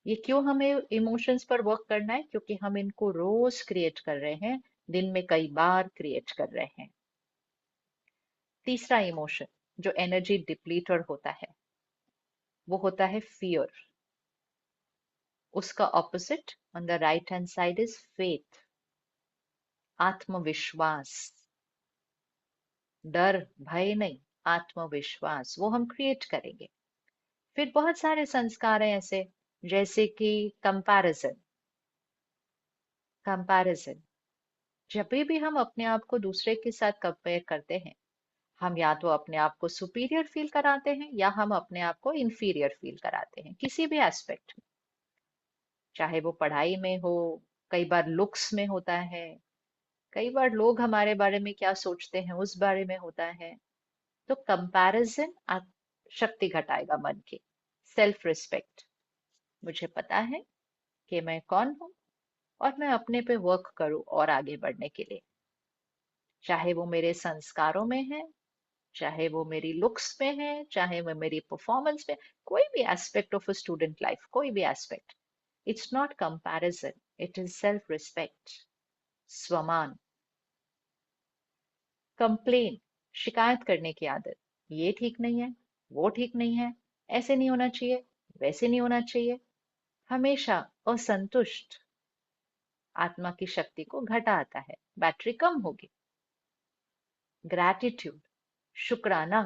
ये क्यों हमें इमोशंस पर वर्क करना है? क्योंकि हम इनको रोज क्रिएट कर रहे हैं, दिन में कई बार क्रिएट कर रहे हैं। तीसरा इमोशन जो एनर्जी डिप्लीटर होता है वो होता है फियर। उसका opposite on the right hand side is faith, आत्मविश्वास। डर भय नहीं, आत्मविश्वास, वो हम क्रिएट करेंगे। फिर बहुत सारे संस्कार हैं ऐसे, जैसे कि कंपैरिजन। कंपैरिजन, जब भी हम अपने आप को दूसरे के साथ कंपेयर करते हैं, हम या तो अपने आप को सुपीरियर फील कराते हैं या हम अपने आप को इंफीरियर फील कराते हैं, किसी भी एस्पेक्ट में। चाहे वो पढ़ाई में हो, कई बार लुक्स में होता है, कई बार लोग हमारे बारे में क्या सोचते हैं उस बारे में होता है। तो कंपैरिजन शक्ति घटाएगा मन की। सेल्फ रिस्पेक्ट, मुझे पता है कि मैं कौन हूँ और मैं अपने पे वर्क करूँ और आगे बढ़ने के लिए। चाहे वो मेरे संस्कारों में है, चाहे वो मेरी लुक्स में है, चाहे वो मेरी परफॉर्मेंस में, कोई भी aspect of a student life, कोई भी aspect, it's not comparison, it is self respect, स्वमान। कंप्लेन, शिकायत करने की आदत, ये ठीक नहीं है, वो ठीक नहीं है, ऐसे नहीं होना चाहिए, वैसे नहीं होना चाहिए, हमेशा असंतुष्ट, आत्मा की शक्ति को घटाता है, बैटरी कम होगी। ग्रैटिट्यूड, शुक्राना,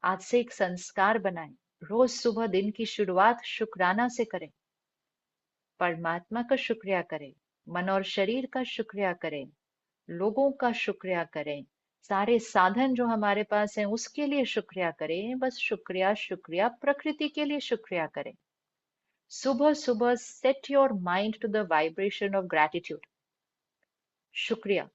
आज से एक संस्कार बनाएं, रोज सुबह दिन की शुरुआत शुक्राना से करें। परमात्मा का शुक्रिया करें, मन और शरीर का शुक्रिया करें, लोगों का शुक्रिया करें, सारे साधन जो हमारे पास हैं उसके लिए शुक्रिया करें। बस शुक्रिया शुक्रिया, प्रकृति के लिए शुक्रिया करें। सुबह सुबह set your mind to the vibration of gratitude, शुक्रिया।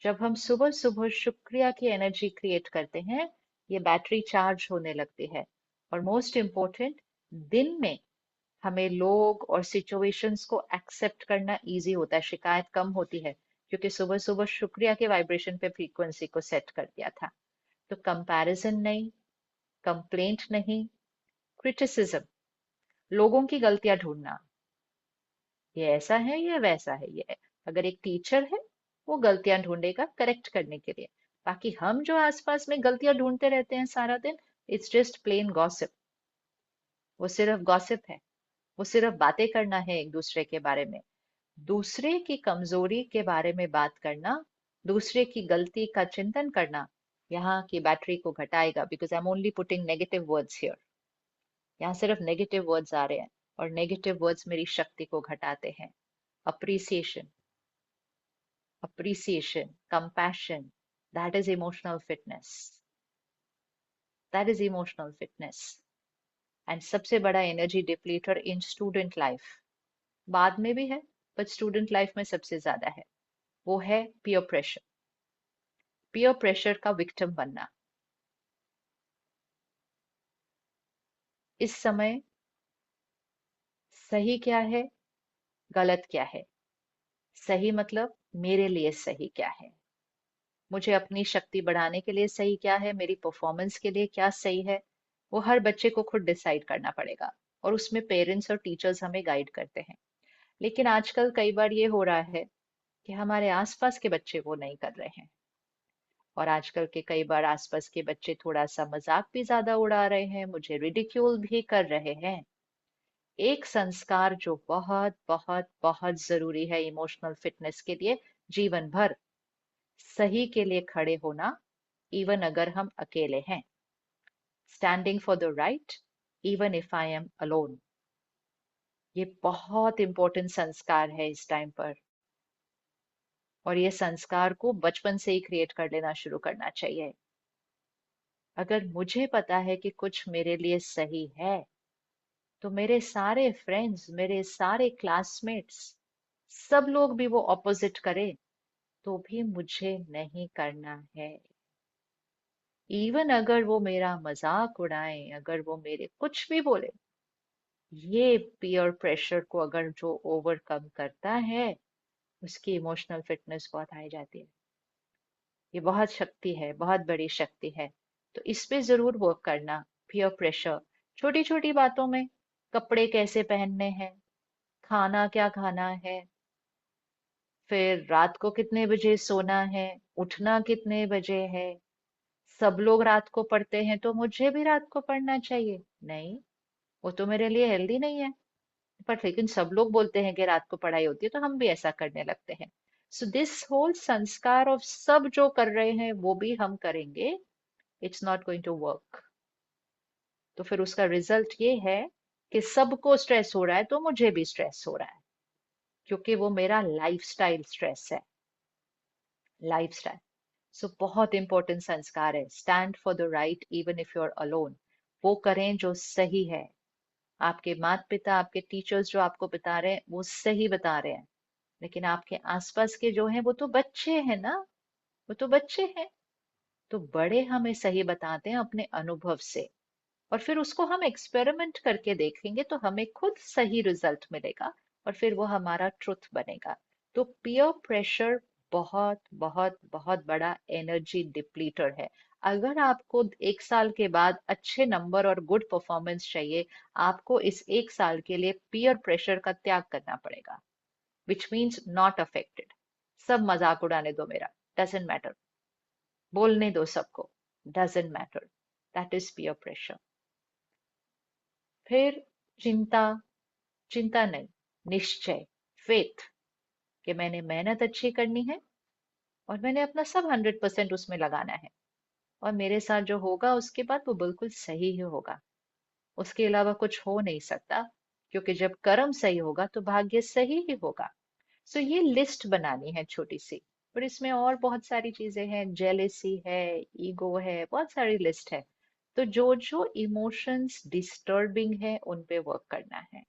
जब हम सुबह सुबह शुक्रिया की एनर्जी क्रिएट करते हैं, ये बैटरी चार्ज होने लगती है। और मोस्ट इम्पोर्टेंट, दिन में हमें लोग और सिचुएशंस को एक्सेप्ट करना इजी होता है, शिकायत कम होती है, क्योंकि सुबह सुबह शुक्रिया के वाइब्रेशन पे फ्रीक्वेंसी को सेट कर दिया था। तो कंपैरिजन नहीं, कंप्लेंट नहीं, क्रिटिसिज्म, लोगों की गलतियां ढूंढना, ये ऐसा है, ये वैसा है, ये अगर एक टीचर है, वो गलतियां ढूंढेगा करेक्ट करने के लिए। बाकी हम जो आसपास में गलतियां ढूंढते रहते हैं सारा दिन, इट्स जस्ट प्लेन गॉसिप। वो सिर्फ गॉसिप है, वो सिर्फ बातें करना है एक दूसरे के बारे में। दूसरे की कमजोरी के बारे में बात करना, दूसरे की गलती का चिंतन करना, यहाँ की बैटरी को घटाएगा। Because I am only putting negative words here. यहाँ सिर्फ नेगेटिव वर्ड्स आ रहे हैं, और नेगेटिव वर्ड्स मेरी शक्ति को घटाते हैं। Appreciation, appreciation, compassion, that is emotional fitness. That is emotional fitness. And सबसे बड़ा एनर्जी डिप्लीटर इन स्टूडेंट लाइफ, बाद में भी है, बट स्टूडेंट लाइफ में सबसे ज्यादा है, वो है पियर प्रेशर। पियर प्रेशर का विक्टिम बनना। इस समय सही क्या है, गलत क्या है। सही मतलब मेरे लिए सही क्या है, मुझे अपनी शक्ति बढ़ाने के लिए सही क्या है, मेरी परफॉर्मेंस के लिए क्या सही है, वो हर बच्चे को खुद डिसाइड करना पड़ेगा। और उसमें पेरेंट्स और टीचर्स हमें गाइड करते हैं। लेकिन आजकल कई बार ये हो रहा है कि हमारे आसपास के बच्चे वो नहीं कर रहे हैं। और आजकल के कई बार आसपास के बच्चे थोड़ा सा मजाक भी ज्यादा उड़ा रहे हैं, मुझे रिडिक्यूल भी कर रहे हैं। एक संस्कार जो बहुत बहुत बहुत जरूरी है इमोशनल फिटनेस के लिए जीवन भर, सही के लिए खड़े होना, इवन अगर हम अकेले हैं। Standing for the right even if I am alone. ये बहुत इंपॉर्टेंट संस्कार है इस टाइम पर। और ये संस्कार को बचपन से ही क्रिएट कर लेना शुरू करना चाहिए। अगर मुझे पता है कि कुछ मेरे लिए सही है, तो मेरे सारे फ्रेंड्स, मेरे सारे क्लासमेट्स, सब लोग भी वो ऑपोजिट करें तो भी मुझे नहीं करना है। इवन अगर वो मेरा मजाक उड़ाए, अगर वो मेरे कुछ भी बोले, ये पीयर प्रेशर को अगर जो ओवरकम करता है, उसकी इमोशनल फिटनेस बहुत हाई जाती है। ये बहुत शक्ति है, बहुत बड़ी शक्ति है। तो इस पे जरूर वर्क करना। पीयर प्रेशर छोटी छोटी बातों में, कपड़े कैसे पहनने हैं, खाना क्या खाना है, फिर रात को कितने बजे सोना है, उठना कितने बजे है। सब लोग रात को पढ़ते हैं तो मुझे भी रात को पढ़ना चाहिए? नहीं, वो तो मेरे लिए हेल्दी नहीं है। पर लेकिन सब लोग बोलते हैं कि रात को पढ़ाई होती है, तो हम भी ऐसा करने लगते हैं। सो दिस होल संस्कार ऑफ सब जो कर रहे हैं वो भी हम करेंगे, it's not going to work. तो फिर उसका रिजल्ट ये है कि सबको स्ट्रेस हो रहा है तो मुझे भी स्ट्रेस हो रहा है, क्योंकि वो मेरा लाइफस्टाइल स्ट्रेस है। लाइफस्टाइल। सो बहुत इंपॉर्टेंट संस्कार है। Stand for the right even if you are alone. वो करें जो सही है। आपके माता पिता, आपके टीचर्स जो आपको बता रहे हैं वो सही बता रहे हैं, लेकिन आपके आसपास के जो हैं वो तो बच्चे हैं ना, वो तो बच्चे हैं। तो बड़े हमें सही बताते हैं अपने अनुभव से, और फिर उसको हम एक्सपेरिमेंट करके देखेंगे तो हमें खुद सही रिजल्ट मिलेगा, और फिर वो हमारा ट्रुथ बनेगा। तो पीयर प्रेशर बहुत बहुत बहुत बड़ा एनर्जी डिप्लीटर है। अगर आपको 1 साल के बाद अच्छे नंबर और गुड परफॉर्मेंस चाहिए, आपको इस 1 साल के लिए पीयर प्रेशर का त्याग करना पड़ेगा, विच मीन्स नॉट अफेक्टेड। सब मजाक उड़ाने दो मेरा, डजेंट मैटर। बोलने दो सबको, doesn't matter. That is peer pressure. फिर चिंता, चिंता नहीं, निश्चय, फेथ, कि मैंने मेहनत अच्छी करनी है और मैंने अपना सब 100% उसमें लगाना है, और मेरे साथ जो होगा उसके बाद वो बिल्कुल सही ही होगा। उसके अलावा कुछ हो नहीं सकता, क्योंकि जब कर्म सही होगा तो भाग्य सही ही होगा। सो ये लिस्ट बनानी है छोटी सी, पर इसमें और बहुत सारी चीजें हैं, जेलेसी है, ईगो है, बहुत सारी लिस्ट है। तो जो जो इमोशंस डिस्टर्बिंग है उन पे वर्क करना है,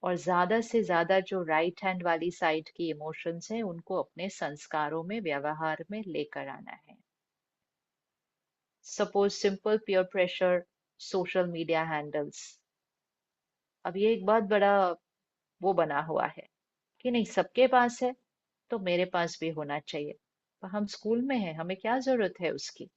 और ज्यादा से ज्यादा जो राइट हैंड वाली साइड की इमोशंस हैं उनको अपने संस्कारों में, व्यवहार में लेकर आना है। Suppose simple peer pressure, social media handles. अब ये एक बहुत बड़ा वो बना हुआ है कि नहीं, सबके पास है तो मेरे पास भी होना चाहिए। पर हम स्कूल में हैं, हमें क्या जरूरत है उसकी।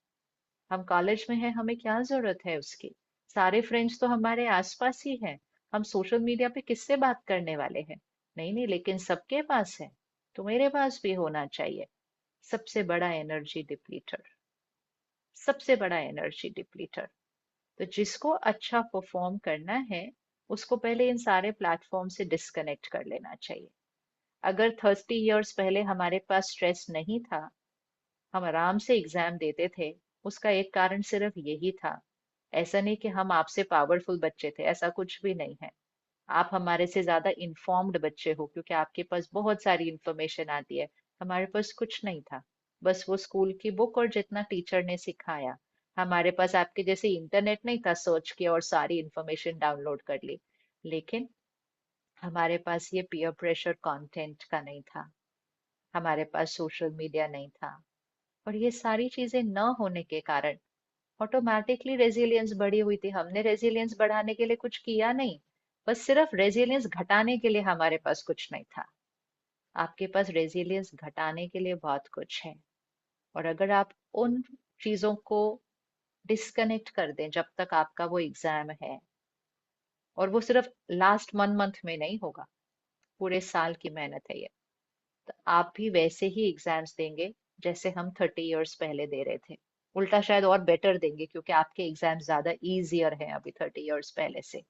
हम कॉलेज में हैं, हमें क्या जरूरत है उसकी। सारे फ्रेंड्स तो हमारे आसपास ही हैं। हम सोशल मीडिया पे किससे बात करने वाले हैं? नहीं नहीं, लेकिन सबके पास है, तो मेरे पास भी होना चाहिए। सबसे बड़ा एनर्जी डिप्लीटर, सबसे बड़ा एनर्जी डिप्लीटर। तो जिसको अच्छा परफॉर्म करना है, उसको पहले इन सारे प्लेटफॉर्म से डिस्कनेक्ट कर लेना चाहिए। अगर 30 इयर्स पहले हमारे पास स्ट्रेस नहीं था, हम आराम से एग्जाम देते थे, उसका एक कारण सिर्फ यही था। ऐसा नहीं कि हम आपसे पावरफुल बच्चे थे, ऐसा कुछ भी नहीं है। आप हमारे से ज्यादा इन्फॉर्म्ड बच्चे हो, क्योंकि आपके पास बहुत सारी इंफॉर्मेशन आती है। हमारे पास कुछ नहीं था, बस वो स्कूल की बुक और जितना टीचर ने सिखाया। हमारे पास आपके जैसे इंटरनेट नहीं था, सर्च किया और सारी इंफॉर्मेशन डाउनलोड कर ली। लेकिन हमारे पास ये पीयर प्रेशर कंटेंट का नहीं था, हमारे पास सोशल मीडिया नहीं था। और ये सारी चीजें न होने के कारण ऑटोमेटिकली रेजिलियंस बढ़ी हुई थी। हमने रेजिलियंस बढ़ाने के लिए कुछ किया नहीं, बस सिर्फ रेजिलियंस घटाने के लिए हमारे पास कुछ नहीं था। आपके पास रेजिलियंस घटाने के लिए बहुत कुछ है। और अगर आप उन चीजों को डिस्कनेक्ट कर दें जब तक आपका वो एग्जाम है, और वो सिर्फ लास्ट 1 मंथ में नहीं होगा, पूरे साल की मेहनत है ये, तो आप भी वैसे ही एग्जाम्स देंगे जैसे हम 30 इयर्स पहले दे रहे थे। उल्टा शायद और बेटर देंगे, क्योंकि आपके एग्जाम ज्यादा इजियर हैं अभी 30 इयर्स पहले से।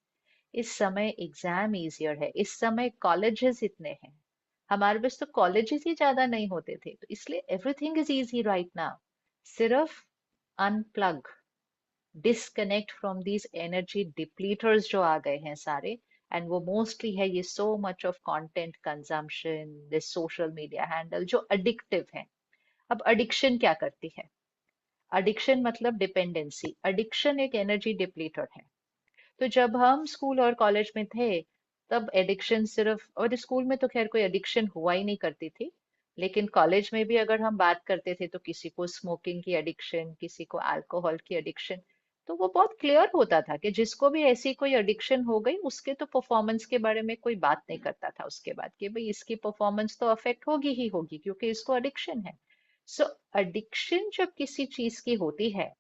इस समय एग्जाम इजियर है, इस समय कॉलेजेस इतने हैं। हमारे पास तो कॉलेजेस ही ज्यादा नहीं होते थे, तो इसलिए everything is easy right now. सिर्फ unplug, disconnect from these energy depleters जो आ गए हैं सारे। एंड वो मोस्टली है ये so much of content consumption, this social media handle जो अडिक्टिव है। अब एडिक्शन क्या करती है? एडिक्शन मतलब डिपेंडेंसी, एडिक्शन एक एनर्जी डिप्लीटर है। तो जब हम स्कूल और कॉलेज में थे, तब एडिक्शन सिर्फ, और स्कूल में तो खैर कोई एडिक्शन हुआ ही नहीं करती थी, लेकिन कॉलेज में भी अगर हम बात करते थे तो किसी को स्मोकिंग की एडिक्शन, किसी को अल्कोहल की एडिक्शन। तो वो बहुत क्लियर होता था कि जिसको भी ऐसी कोई एडिक्शन हो गई, उसके तो परफॉर्मेंस के बारे में कोई बात नहीं करता था उसके बाद, कि भाई इसकी परफॉर्मेंस तो अफेक्ट होगी ही होगी क्योंकि इसको एडिक्शन है। सो एडिक्शन जब किसी चीज की होती है,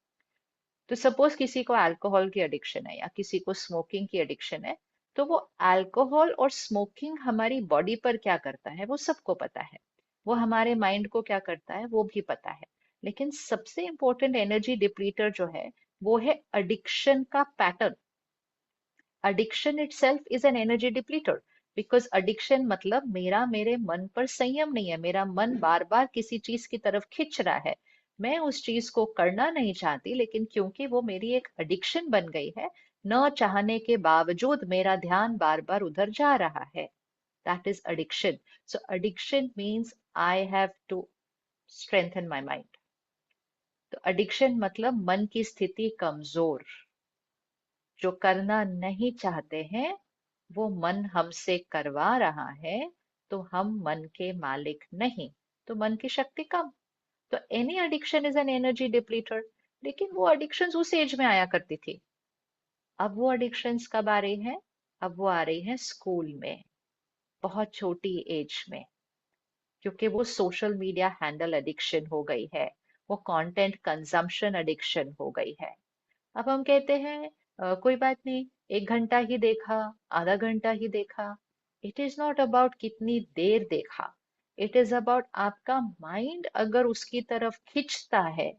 तो सपोज किसी को अल्कोहल की एडिक्शन है या किसी को स्मोकिंग की एडिक्शन है, तो वो अल्कोहल और स्मोकिंग हमारी बॉडी पर क्या करता है वो सबको पता है, वो हमारे माइंड को क्या करता है वो भी पता है। लेकिन सबसे इंपॉर्टेंट एनर्जी डिप्लीटर जो है, वो है एडिक्शन का pattern. Addiction itself is an energy depleter, because addiction मतलब मेरा मेरे मन पर संयम नहीं है, मेरा मन बार बार किसी चीज की तरफ खिंच रहा है। मैं उस चीज को करना नहीं चाहती, लेकिन क्योंकि वो मेरी एक एडिक्शन बन गई है, न चाहने के बावजूद मेरा ध्यान बार बार उधर जा रहा है। That is addiction. So addiction means I have to strengthen my mind. तो एडिक्शन मतलब मन की स्थिति कमजोर, जो करना नहीं चाहते हैं वो मन हमसे करवा रहा है, तो हम मन के मालिक नहीं, तो मन की शक्ति कम। तो any addiction is an energy depleter. लेकिन वो एडिक्शंस उस एज में आया करती थी। अब वो एडिक्शंस कब आ रही हैं? अब वो आ रही हैं स्कूल में, बहुत छोटी एज में, क्योंकि वो सोशल मीडिया हैंडल एडिक्शन हो गई है, वो कंटेंट कंजम्पशन एडिक्शन हो गई है। अब हम कहते हैं कोई बात नहीं, 1 घंटा ही देखा, आधा घंटा ही देखा। इट इज नॉट अबाउट कितनी देर देखा, इट इज अबाउट आपका माइंड अगर उसकी तरफ खिंचता है,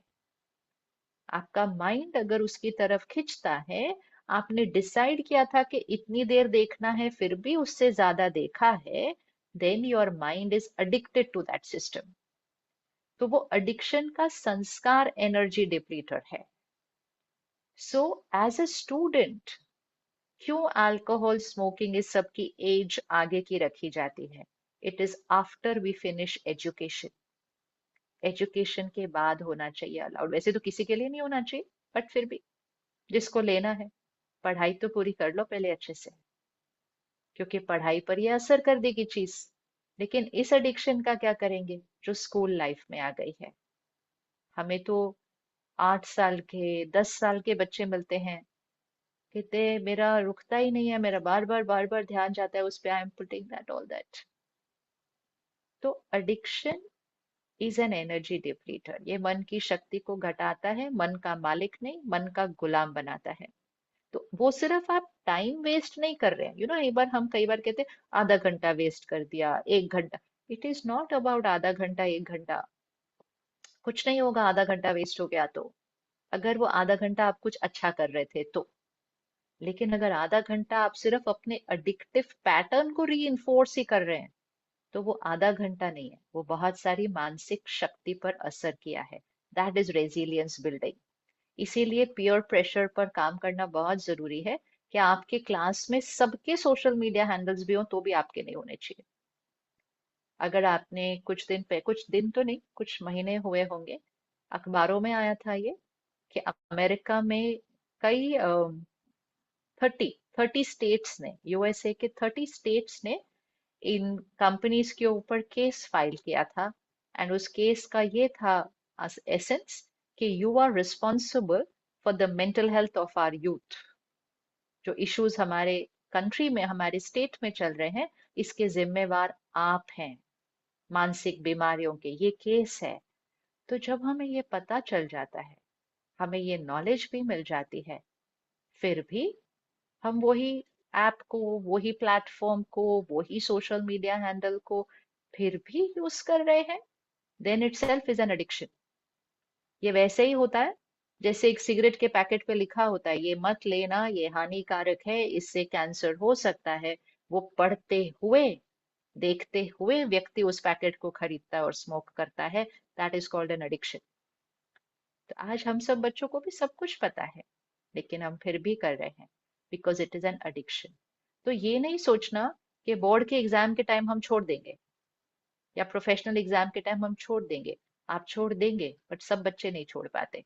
आपका माइंड अगर उसकी तरफ खिंचता है, आपने डिसाइड किया था कि इतनी देर देखना है फिर भी उससे ज्यादा देखा है, then your mind is addicted to that system. तो वो एडिक्शन का संस्कार एनर्जी डिप्लीटर है। सो एज अ स्टूडेंट, क्यों अल्कोहल स्मोकिंग इस सब की एज आगे की रखी जाती है? It is after we finish education. Education के बाद होना चाहिए अलाउड, वैसे तो किसी के लिए नहीं होना चाहिए, बट फिर भी जिसको लेना है, पढ़ाई तो पूरी कर लो पहले अच्छे से, क्योंकि पढ़ाई पर ये असर कर देगी चीज। लेकिन इस एडिक्शन का क्या करेंगे जो स्कूल लाइफ में आ गई है? हमें तो 8 साल के 10 साल के बच्चे मिलते हैं, कहते मेरा रुकता ही नहीं है, मेरा बार बार ध्यान जाता है उस पे, I am putting that all that. तो एडिक्शन इज एन एनर्जी डिप्लीटर। ये मन की शक्ति को घटाता है, मन का मालिक नहीं मन का गुलाम बनाता है। तो वो सिर्फ आप टाइम वेस्ट नहीं कर रहे हैं। एक बार हम कई बार कहते हैं आधा घंटा वेस्ट कर दिया, 1 घंटा। इट इज नॉट अबाउट आधा घंटा 1 घंटा। कुछ नहीं होगा आधा घंटा वेस्ट हो गया तो, अगर वो आधा घंटा आप कुछ अच्छा कर रहे थे तो। लेकिन अगर आधा घंटा आप सिर्फ अपने अडिक्टिव पैटर्न को री ही कर रहे हैं, तो वो आधा घंटा नहीं है, वो बहुत सारी मानसिक शक्ति पर असर किया है। That is resilience building. इसीलिए पीयर प्रेशर पर काम करना बहुत जरूरी है, कि आपके क्लास में सबके सोशल मीडिया हैंडल्स भी हो तो भी आपके नहीं होने चाहिए। अगर आपने कुछ दिन तो नहीं, कुछ महीने हुए होंगे, अखबारों में आया था ये, कि अमेरिका में कई 30 स्टेट्स ने, यूएसए के 30 स्टेट्स ने इन कंपनीज के ऊपर केस फाइल किया था। एंड उस केस का ये था एसेंस, कि you are responsible for the mental health of our youth. Issues इश्यूज हमारे कंट्री में, हमारे स्टेट में चल रहे हैं, इसके जिम्मेवार आप हैं, मानसिक बीमारियों के। ये केस है। तो जब हमें ये पता चल जाता है, हमें ये नॉलेज भी मिल जाती है, फिर भी हम वही ऐप को, वही प्लेटफॉर्म को, वही सोशल मीडिया हैंडल को फिर भी यूज कर रहे हैं, then itself is an addiction. ये वैसे ही होता है जैसे एक सिगरेट के पैकेट पे लिखा होता है, ये मत लेना, ये हानिकारक है, इससे कैंसर हो सकता है। वो पढ़ते हुए, देखते हुए व्यक्ति उस पैकेट को खरीदता है और स्मोक करता है। That is called an addiction. तो आज हम सब बच्चों को भी सब कुछ पता है, लेकिन हम फिर भी कर रहे हैं, because it is an addiction. तो ये नहीं सोचना कि बोर्ड के एग्जाम के टाइम हम छोड़ देंगे, या प्रोफेशनल एग्जाम के टाइम हम छोड़ देंगे। आप छोड़ देंगे, बट सब बच्चे नहीं छोड़ पाते।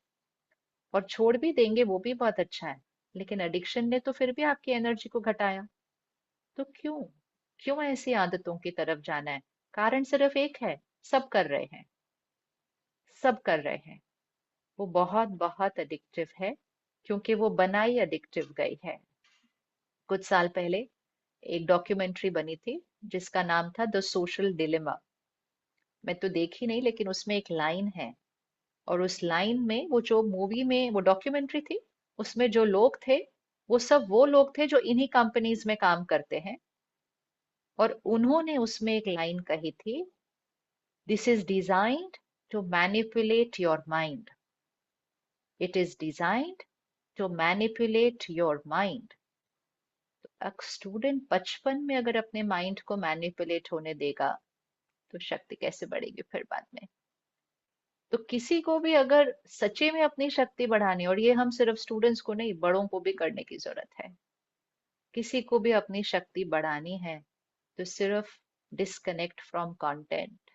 और छोड़ भी देंगे वो भी बहुत अच्छा है, लेकिन एडिक्शन ने तो फिर भी आपकी एनर्जी को घटाया। तो क्यों क्यों ऐसी आदतों की तरफ जाना है? कारण सिर्फ एक है, सब कर रहे हैं, सब कर रहे हैं। वो बहुत बहुत एडिक्टिव है, क्योंकि वो बनाई एडिक्टिव गई है। कुछ साल पहले एक डॉक्यूमेंट्री बनी थी, जिसका नाम था द सोशल डिलेमा। मैं तो देखी नहीं, लेकिन उसमें एक लाइन है, और उस लाइन में, वो जो मूवी में वो डॉक्यूमेंट्री थी, उसमें जो लोग थे, वो सब वो लोग थे जो इन्हीं कंपनीज में काम करते हैं। और उन्होंने उसमें एक लाइन कही थी, this is designed to manipulate your mind. It is designed to manipulate your mind. एक स्टूडेंट बचपन में अगर अपने माइंड को मैनिपुलेट होने देगा, तो शक्ति कैसे बढ़ेगी फिर बाद में? तो किसी को भी अगर सच्चे में अपनी शक्ति बढ़ानी, और ये हम सिर्फ स्टूडेंट्स को नहीं, बड़ों को भी करने की जरूरत है, किसी को भी अपनी शक्ति बढ़ानी है, तो सिर्फ disconnect from content,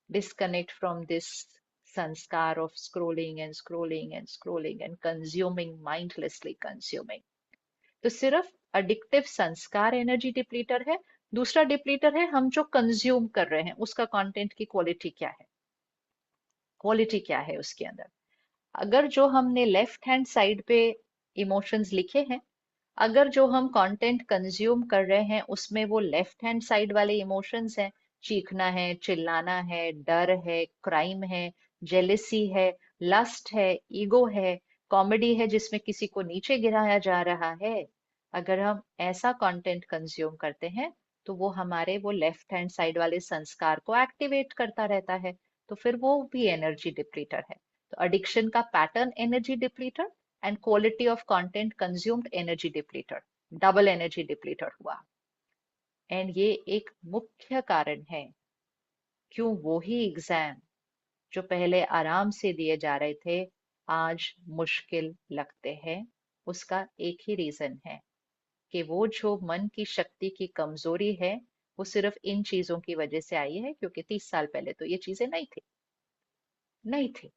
disconnect from this sanskar of scrolling and scrolling and scrolling and consuming, mindlessly consuming. तो सिर्फ अडिक्टिव संस्कार एनर्जी डिप्लीटर है। दूसरा डिप्लीटर है हम जो कंज्यूम कर रहे हैं, उसका कंटेंट की क्वालिटी क्या है, क्वालिटी क्या है उसके अंदर। अगर जो हमने लेफ्ट हैंड साइड पे इमोशंस लिखे हैं, अगर जो हम कंटेंट कंज्यूम कर रहे हैं उसमें वो लेफ्ट हैंड साइड वाले इमोशंस हैं, चीखना है, चिल्लाना है, डर है, क्राइम है, जेलेसी है, लस्ट है, ईगो है, कॉमेडी है जिसमें किसी को नीचे गिराया जा रहा है, अगर हम ऐसा कंटेंट कंज्यूम करते हैं, तो वो हमारे वो लेफ्ट हैंड साइड वाले संस्कार को एक्टिवेट करता रहता है। तो फिर वो भी एनर्जी डिप्लीटर है। तो एडिक्शन का pattern energy depleter, and quality of content consumed energy depleter, double energy depleter हुआ। एंड ये एक मुख्य कारण है क्यों वो ही एग्जाम जो पहले आराम से दिए जा रहे थे, आज मुश्किल लगते हैं। उसका एक ही रीजन है, कि वो जो मन की शक्ति की कमजोरी है, वो सिर्फ इन चीजों की वजह से आई है, क्योंकि 30 साल पहले तो ये चीजें नहीं थी, नहीं थी।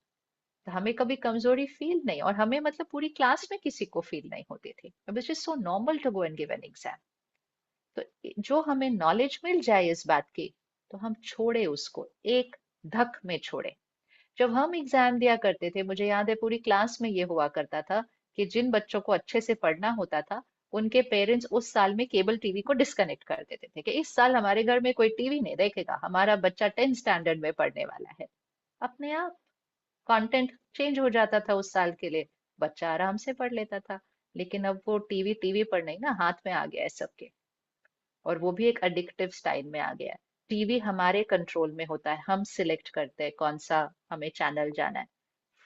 तो हमें कभी कमजोरी फील नहीं, और हमें मतलब पूरी क्लास में किसी को फील नहीं होती थी, which is so normal to go and give an exam. तो जो हमें नॉलेज मिल जाए इस बात की, तो हम छोड़े उसको, एक धक में छोड़े। जब हम एग्जाम दिया करते थे, मुझे याद है पूरी क्लास में ये हुआ करता था, कि जिन बच्चों को अच्छे से पढ़ना होता था, उनके पेरेंट्स उस साल में केबल टीवी को डिस्कनेक्ट कर देते थे, कि इस साल हमारे घर में कोई टीवी नहीं देखेगा, हमारा बच्चा 10th स्टैंडर्ड में पढ़ने वाला है। अपने आप कंटेंट चेंज हो जाता था उस साल के लिए, बच्चा आराम से पढ़ लेता था। लेकिन अब वो टीवी टीवी पर नहीं ना, हाथ में आ गया है सबके। और वो भी एक अडिक्टिव स्टाइल में आ गया है। टीवी हमारे कंट्रोल में होता है, हम सिलेक्ट करते हैं कौन सा हमें चैनल जाना है।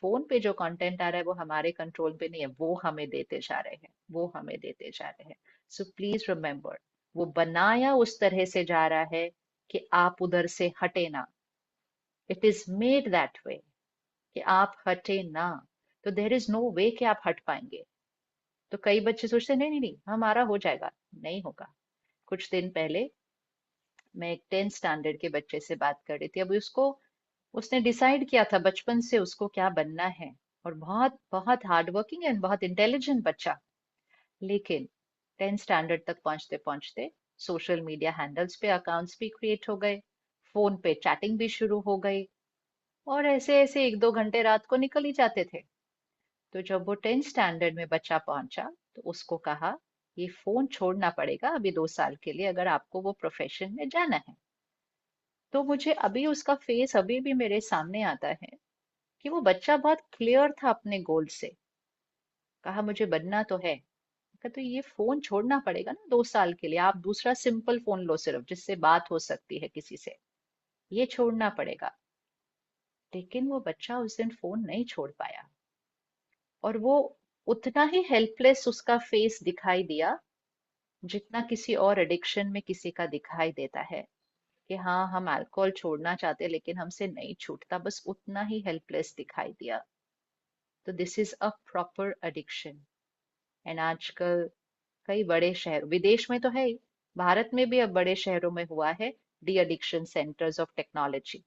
फोन पे जो कंटेंट आ रहा है वो हमारे कंट्रोल पे नहीं है, वो हमें देते जा रहे हैं, वो हमें देते जा रहे हैं। सो प्लीज रिमेम्बर, वो बनाया उस तरह से जा रहा है कि आप उधर से हटे ना। It is made that way कि आप हटे ना। तो देर इज नो वे कि आप हट पाएंगे। तो कई बच्चे सोचते हैं, नहीं नहीं नहीं हमारा हो जाएगा। नहीं होगा। कुछ दिन पहले मैं एक 10th स्टैंडर्ड के बच्चे से बात कर रही थी। अभी उसने डिसाइड किया था बचपन से उसको क्या बनना है, और बहुत बहुत हार्ड वर्किंग एंड बहुत इंटेलिजेंट बच्चा। लेकिन 10th स्टैंडर्ड तक पहुंचते पहुंचते सोशल मीडिया हैंडल्स पे अकाउंट्स भी क्रिएट हो गए, फोन पे चैटिंग भी शुरू हो गई, और ऐसे ऐसे 1-2 घंटे रात को निकल ही जाते थे। तो जब वो 10th स्टैंडर्ड में बच्चा पहुंचा तो उसको कहा, ये फोन छोड़ना पड़ेगा अभी 2 साल के लिए अगर आपको वो प्रोफेशन में जाना है। तो मुझे अभी उसका फेस अभी भी मेरे सामने आता है कि वो बच्चा बहुत क्लियर था अपने गोल से। कहा मुझे बनना तो है। कहा तो ये फोन छोड़ना पड़ेगा ना 2 साल के लिए, आप दूसरा सिंपल फोन लो सिर्फ जिससे बात हो सकती है किसी से, ये छोड़ना पड़ेगा। लेकिन वो बच्चा उस दिन फोन नहीं छोड़ पाया, और वो उतना ही हेल्पलेस उसका फेस दिखाई दिया जितना किसी और एडिक्शन में किसी का दिखाई देता है कि हाँ हम अल्कोहल छोड़ना चाहते हैं लेकिन हमसे नहीं छूटता, बस उतना ही हेल्पलेस दिखाई दिया। तो this is a proper addiction. And आजकल कई बड़े शहर, विदेश में तो है ही, भारत में भी अब बड़े शहरों में हुआ है de addiction centres of technology.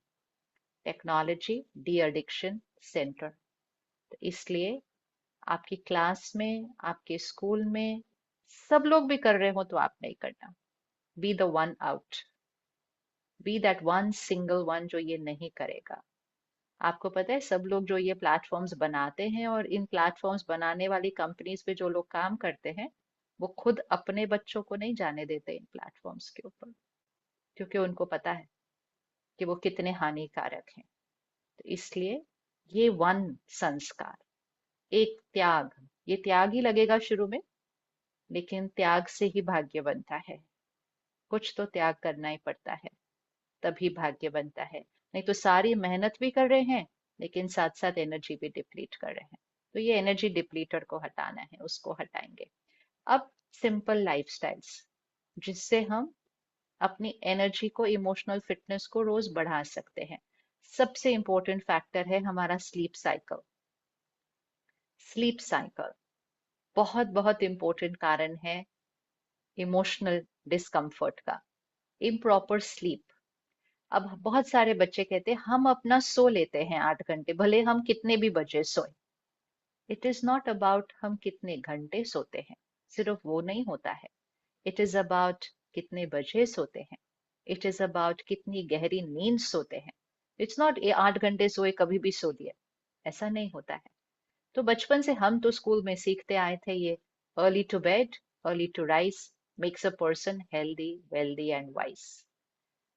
Technology de addiction centre. तो इसलिए आपकी क्लास में, आपके स्कूल में सब लोग भी कर रहे हो तो आप नहीं करना। Be the one out, be that one single one जो ये नहीं करेगा। आपको पता है सब लोग जो ये प्लेटफॉर्म्स बनाते हैं और इन प्लेटफॉर्म्स बनाने वाली कंपनीज पे जो लोग काम करते हैं, वो खुद अपने बच्चों को नहीं जाने देते इन प्लेटफॉर्म्स के ऊपर, क्योंकि उनको पता है कि वो कितने हानिकारक हैं। तो इसलिए ये वन संस्कार, एक त्याग, ये त्याग ही लगेगा शुरू में, लेकिन त्याग से ही भाग्य बनता है। कुछ तो त्याग करना ही पड़ता है, तभी भाग्य बनता है। नहीं तो सारी मेहनत भी कर रहे हैं लेकिन साथ साथ एनर्जी भी डिप्लीट कर रहे हैं। तो ये एनर्जी डिप्लीटर को हटाना है, उसको हटाएंगे। अब सिंपल लाइफस्टाइल्स जिससे हम अपनी एनर्जी को, इमोशनल फिटनेस को रोज बढ़ा सकते हैं। सबसे इंपॉर्टेंट फैक्टर है हमारा स्लीप साइकिल। स्लीप साइकिल बहुत बहुत इंपॉर्टेंट कारण है इमोशनल डिस्कम्फर्ट का। Improper sleep. अब बहुत सारे बच्चे कहते हैं हम अपना सो लेते हैं 8 घंटे, भले हम कितने भी बजे सोए। इट इज नॉट अबाउट हम कितने घंटे सोते हैं, सिर्फ वो नहीं होता है। इट इज अबाउट कितने बजे सोते हैं, इट इज अबाउट कितनी गहरी नींद सोते हैं। इट्स नॉट 8 घंटे सोए कभी भी सो लिया, ऐसा नहीं होता है। तो बचपन से हम तो स्कूल में सीखते आए थे ये, early to bed early to rise makes a person healthy wealthy and wise.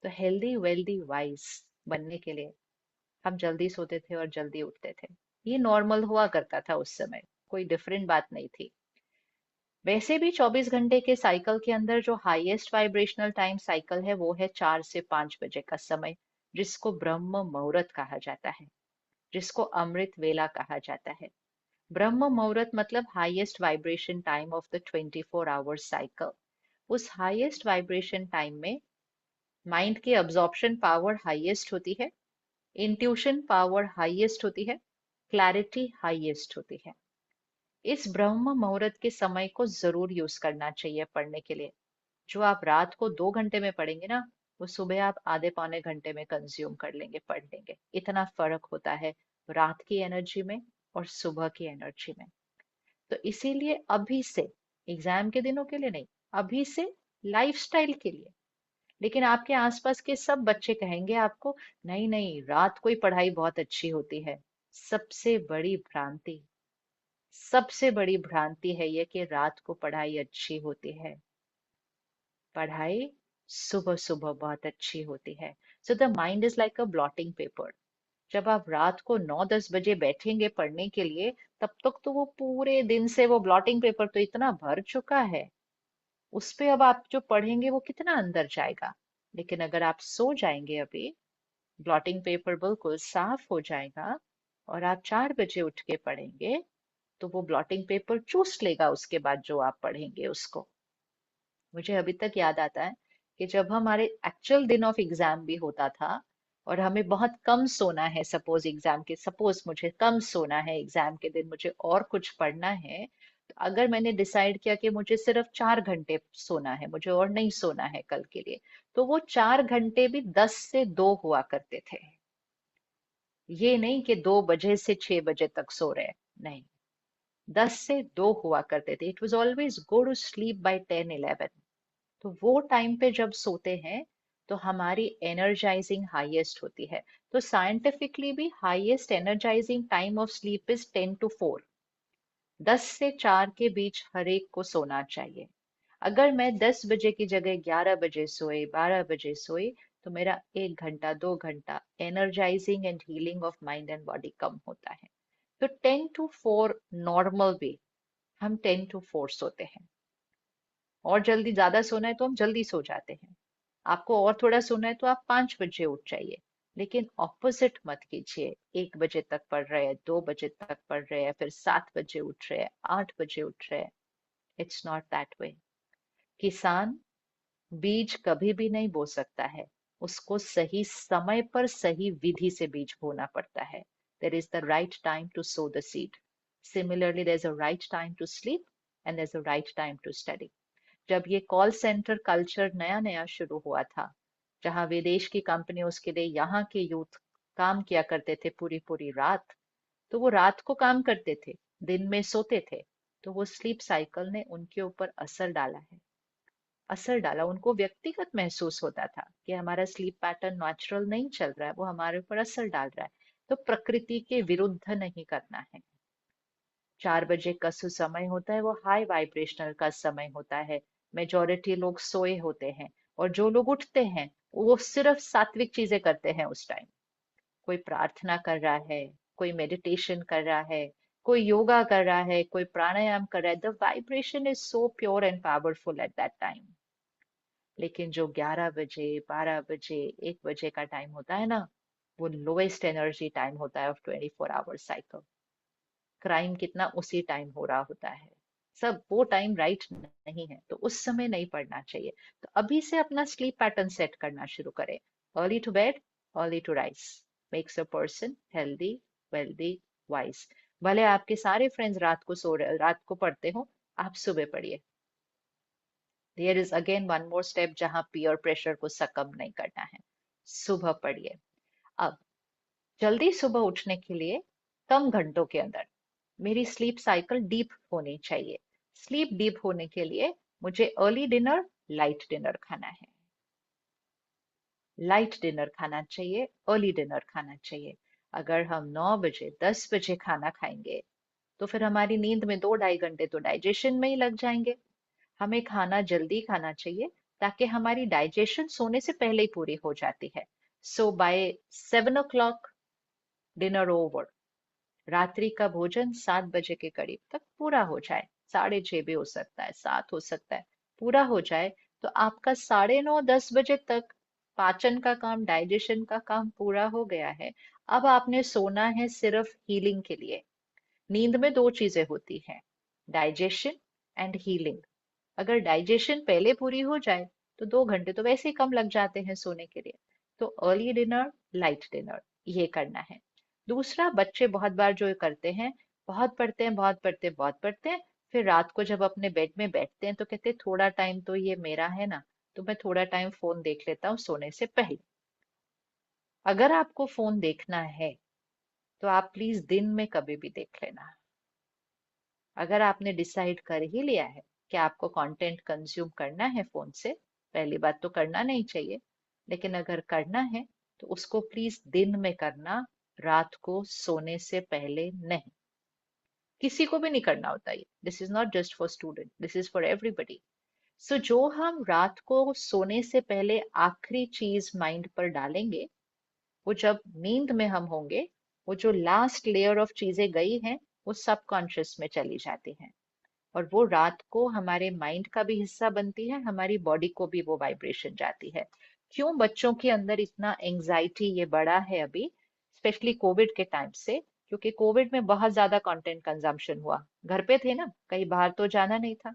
तो हेल्दी वेल्दी वाइज बनने के लिए हम जल्दी सोते थे और जल्दी उठते थे। ये नॉर्मल हुआ करता था उस समय, कोई डिफरेंट बात नहीं थी। वैसे भी 24 घंटे के साइकिल के अंदर जो हाईएस्ट वाइब्रेशनल टाइम साइकिल है वो है 4 से 5 बजे का समय, जिसको ब्रह्म मुहूर्त कहा जाता है, जिसको अमृत वेला कहा जाता है। ब्रह्म मुहूर्त मतलब highest vibration time of the 24 hours cycle. उस हाईएस्ट वाइब्रेशन टाइम में माइंड की अब्जॉर्प्शन पावर हाईएस्ट होती है, इंट्यूशन पावर हाईएस्ट होती है, क्लैरिटी हाईएस्ट होती है। इस ब्रह्म मुहूर्त के समय को जरूर यूज करना चाहिए पढ़ने के लिए। जो आप रात को 2 घंटे में पढ़ेंगे ना, वो सुबह आप आधे पौने घंटे में कंज्यूम कर लेंगे, पढ़ लेंगे। इतना फर्क होता है रात की एनर्जी में और सुबह की एनर्जी में। तो इसीलिए अभी से, एग्जाम के दिनों के लिए नहीं, अभी से लाइफस्टाइल के लिए। लेकिन आपके आसपास के सब बच्चे कहेंगे आपको, नहीं नहीं रात को ही पढ़ाई बहुत अच्छी होती है। सबसे बड़ी भ्रांति, सबसे बड़ी भ्रांति है ये कि रात को पढ़ाई अच्छी होती है। पढ़ाई सुबह सुबह बहुत अच्छी होती है। So the mind is like a blotting paper. जब आप रात को 9-10 बजे बैठेंगे पढ़ने के लिए, तब तक तो वो पूरे दिन से वो ब्लॉटिंग पेपर तो इतना भर चुका है, उस पे अब आप जो पढ़ेंगे वो कितना अंदर जाएगा। लेकिन अगर आप सो जाएंगे अभी, ब्लॉटिंग पेपर बिल्कुल साफ हो जाएगा और आप 4 बजे उठ के पढ़ेंगे, तो वो ब्लॉटिंग पेपर चूस लेगा उसके बाद जो आप पढ़ेंगे उसको। मुझे अभी तक याद आता है कि जब हमारे एक्चुअल दिन ऑफ एग्जाम भी होता था और हमें बहुत कम सोना है, सपोज मुझे कम सोना है एग्जाम के दिन, मुझे और कुछ पढ़ना है, तो अगर मैंने डिसाइड किया कि मुझे सिर्फ 4 घंटे सोना है, मुझे और नहीं सोना है कल के लिए, तो वो 4 घंटे भी 10 से 2 हुआ करते थे। ये नहीं कि 2 बजे से 6 बजे तक सो रहे, नहीं, 10 से 2 हुआ करते थे। It was always go to sleep by 10-11। तो वो टाइम पे जब सोते हैं तो हमारी एनर्जाइजिंग हाईएस्ट होती है। तो साइंटिफिकली भी highest energising time of sleep is 10 to 4। 10 से 4 के बीच हर एक को सोना चाहिए। अगर मैं 10 बजे की जगह 11 बजे सोई, 12 बजे सोई, तो मेरा 1 घंटा 2 घंटा energising and healing of mind and body कम होता है। तो 10 to 4 नॉर्मल भी, हम 10 to 4 सोते हैं। और जल्दी ज्यादा सोना है तो हम जल्दी सो जाते हैं। आपको और थोड़ा सोना है तो आप 5 बजे उठ जाइए। लेकिन ऑपोजिट मत कीजिए, 1 बजे तक पढ़ रहे हैं, 2 बजे तक पढ़ रहे हैं, फिर 7 बजे उठ रहे हैं, 8 बजे उठ रहे हैं। It's not that way. किसान बीज कभी भी नहीं बो सकता है, उसको सही समय पर सही विधि से बीज बोना पड़ता है। There is the right time to sow the seed. Similarly there is a right time to sleep and there is a right time to study. जब ये कॉल सेंटर कल्चर नया नया शुरू हुआ था, जहां विदेश की कंपनियों के लिए यहाँ के यूथ काम किया करते थे पूरी पूरी रात, तो वो रात को काम करते थे, दिन में सोते थे। तो वो स्लीप साइकिल ने उनके ऊपर असर डाला है, असर डाला। उनको व्यक्तिगत महसूस होता था कि हमारा स्लीप पैटर्न नेचुरल नहीं चल रहा है, वो हमारे ऊपर असर डाल रहा है। तो प्रकृति के विरुद्ध नहीं करना है। 4 बजे का जो समय होता है वो हाई वाइब्रेशनल का समय होता है। मेजोरिटी लोग सोए होते हैं और जो लोग उठते हैं वो सिर्फ सात्विक चीजें करते हैं उस टाइम। कोई प्रार्थना कर रहा है, कोई मेडिटेशन कर रहा है, कोई योगा कर रहा है, कोई प्राणायाम कर रहा है। The vibration is so pure and powerful at that time. लेकिन जो 11 बजे, 12 बजे, 1 बजे का टाइम होता है ना, वो लोएस्ट एनर्जी टाइम होता है ऑफ 24 आवर साइकिल। क्राइम कितना उसी टाइम हो रहा होता है। सब वो टाइम राइट नहीं है, तो उस समय नहीं पढ़ना चाहिए। तो अभी से अपना स्लीप पैटर्न सेट करना शुरू करें। Early to bed, early to rise makes a person healthy, wealthy, wise. भले आपके सारे फ्रेंड्स रात को सो रहे, रात को पढ़ते हो, आप सुबह पढ़िए। There is again one more step जहां पीयर प्रेशर को सकम नहीं करना है। सुबह पढ़िए। अब जल्दी सुबह उठने के लिए कम घंटों के अंदर मेरी स्लीप साइकिल डीप होनी चाहिए। स्लीप डीप होने के लिए मुझे अर्ली डिनर, लाइट डिनर खाना है। लाइट डिनर खाना चाहिए, अर्ली डिनर खाना चाहिए। अगर हम 9 बजे 10 बजे खाना खाएंगे तो फिर हमारी नींद में 2-2.5 घंटे तो डाइजेशन में ही लग जाएंगे। हमें खाना जल्दी खाना चाहिए ताकि हमारी डाइजेशन सोने से पहले ही पूरी हो जाती है। सो बाय 7 o'clock डिनर ओवर। रात्रि का भोजन 7 बजे के करीब तक पूरा हो जाए, 6:30 भी हो सकता है, 7 हो सकता है, पूरा हो जाए, तो आपका 9:30-10 बजे तक पाचन का काम, डाइजेशन का काम पूरा हो गया है। अब आपने सोना है सिर्फ हीलिंग के लिए। नींद में दो चीजें होती हैं, डाइजेशन एंड हीलिंग। अगर डाइजेशन पहले पूरी हो जाए तो 2 घंटे तो वैसे ही कम लग जाते हैं सोने के लिए। तो अर्ली डिनर, लाइट डिनर, ये करना है। दूसरा, बच्चे बहुत बार जो करते हैं, बहुत पढ़ते हैं, बहुत पढ़ते हैं, बहुत पढ़ते हैं, फिर रात को जब अपने बेड में बैठते हैं तो कहते हैं थोड़ा टाइम तो ये मेरा है ना, तो मैं थोड़ा टाइम फोन देख लेता हूँ सोने से पहले। अगर आपको फोन देखना है तो आप प्लीज दिन में कभी भी देख लेना। अगर आपने डिसाइड कर ही लिया है कि आपको कंटेंट कंज्यूम करना है फोन से, पहली बात तो करना नहीं चाहिए, लेकिन अगर करना है तो उसको प्लीज दिन में करना, रात को सोने से पहले नहीं। किसी को भी नहीं करना होता ये, this is not just for student, this is for everybody. So जो हम रात को सोने से पहले आखिरी चीज माइंड पर डालेंगे, वो जब नींद में हम होंगे, वो जो लास्ट लेयर ऑफ चीजें गई हैं वो सबकॉन्शियस में चली जाती हैं, और वो रात को हमारे माइंड का भी हिस्सा बनती है, हमारी बॉडी को भी वो वाइब्रेशन जाती है। क्यों बच्चों के अंदर इतना एंजाइटी ये बढ़ा है अभी, स्पेशली कोविड के टाइम से? क्योंकि कोविड में बहुत ज्यादा कंटेंट कंजम्पशन हुआ। घर पे थे ना, कहीं बाहर तो जाना नहीं था,